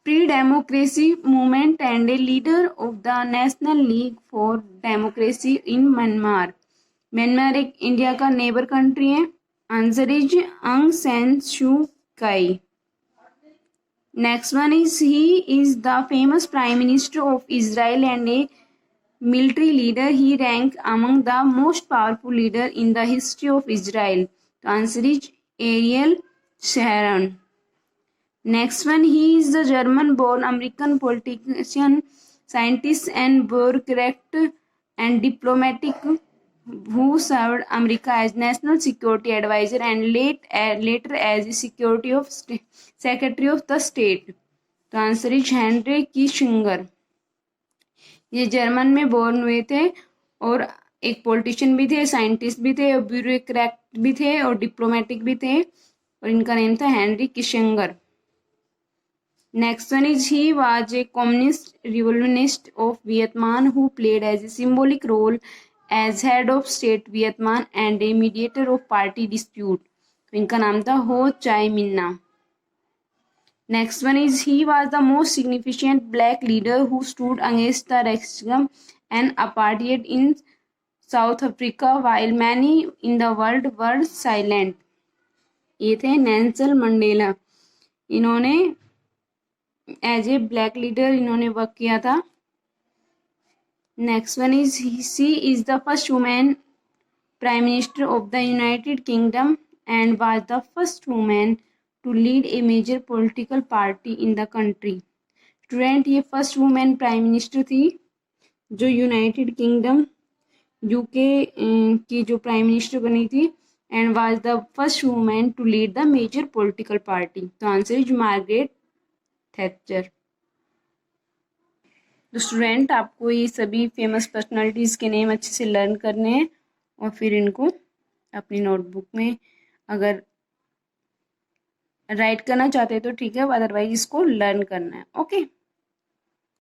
pre democracy movement and a leader of the national league for democracy in Myanmar. Myanmar एक India का neighbour country है. Answer is Aung San Suu Kyi. Next one is he is the famous Prime Minister of Israel and a military leader. He ranked among the most powerful leader in the history of Israel. The answer is Ariel Sharon. Next one, he is the German-born American politician, scientist and bureaucrat and diplomatic who served America as national security advisor and later as secretary of the state. तो answer is Henry Kissinger. ये German में born हुए थे और एक politician भी थे, scientist भी थे, और ब्यूरोक्रेट भी थे और डिप्लोमेटिक भी थे, और इनका नेम था Henry Kissinger. Next one is he was a communist revolutionist of Vietnam who played as a symbolic role as head of state Vietnam and a mediator of party dispute. तो इनका नाम था हो चाय मिन्ना. Next one is he was the most significant black leader who stood against the racism and apartheid in South Africa while many in the world were silent. ये थे Nelson Mandela. इन्होंने as a black leader इन्होंने work किया था। Next one is she is the first women prime minister of the United Kingdom and was the first women to lead a major political party in the country. Student, ये first women prime minister थी जो United kingdom UK की जो prime minister बनी थी and was the first women to lead the major political party. तो answer is Margaret Thatcher. तो student, आपको ये सभी फेमस पर्सनालिटीज़ के नेम अच्छे से लर्न करने हैं और फिर इनको अपनी नोटबुक में अगर राइट करना चाहते हैं तो ठीक है, अदरवाइज इसको लर्न करना है। ओके।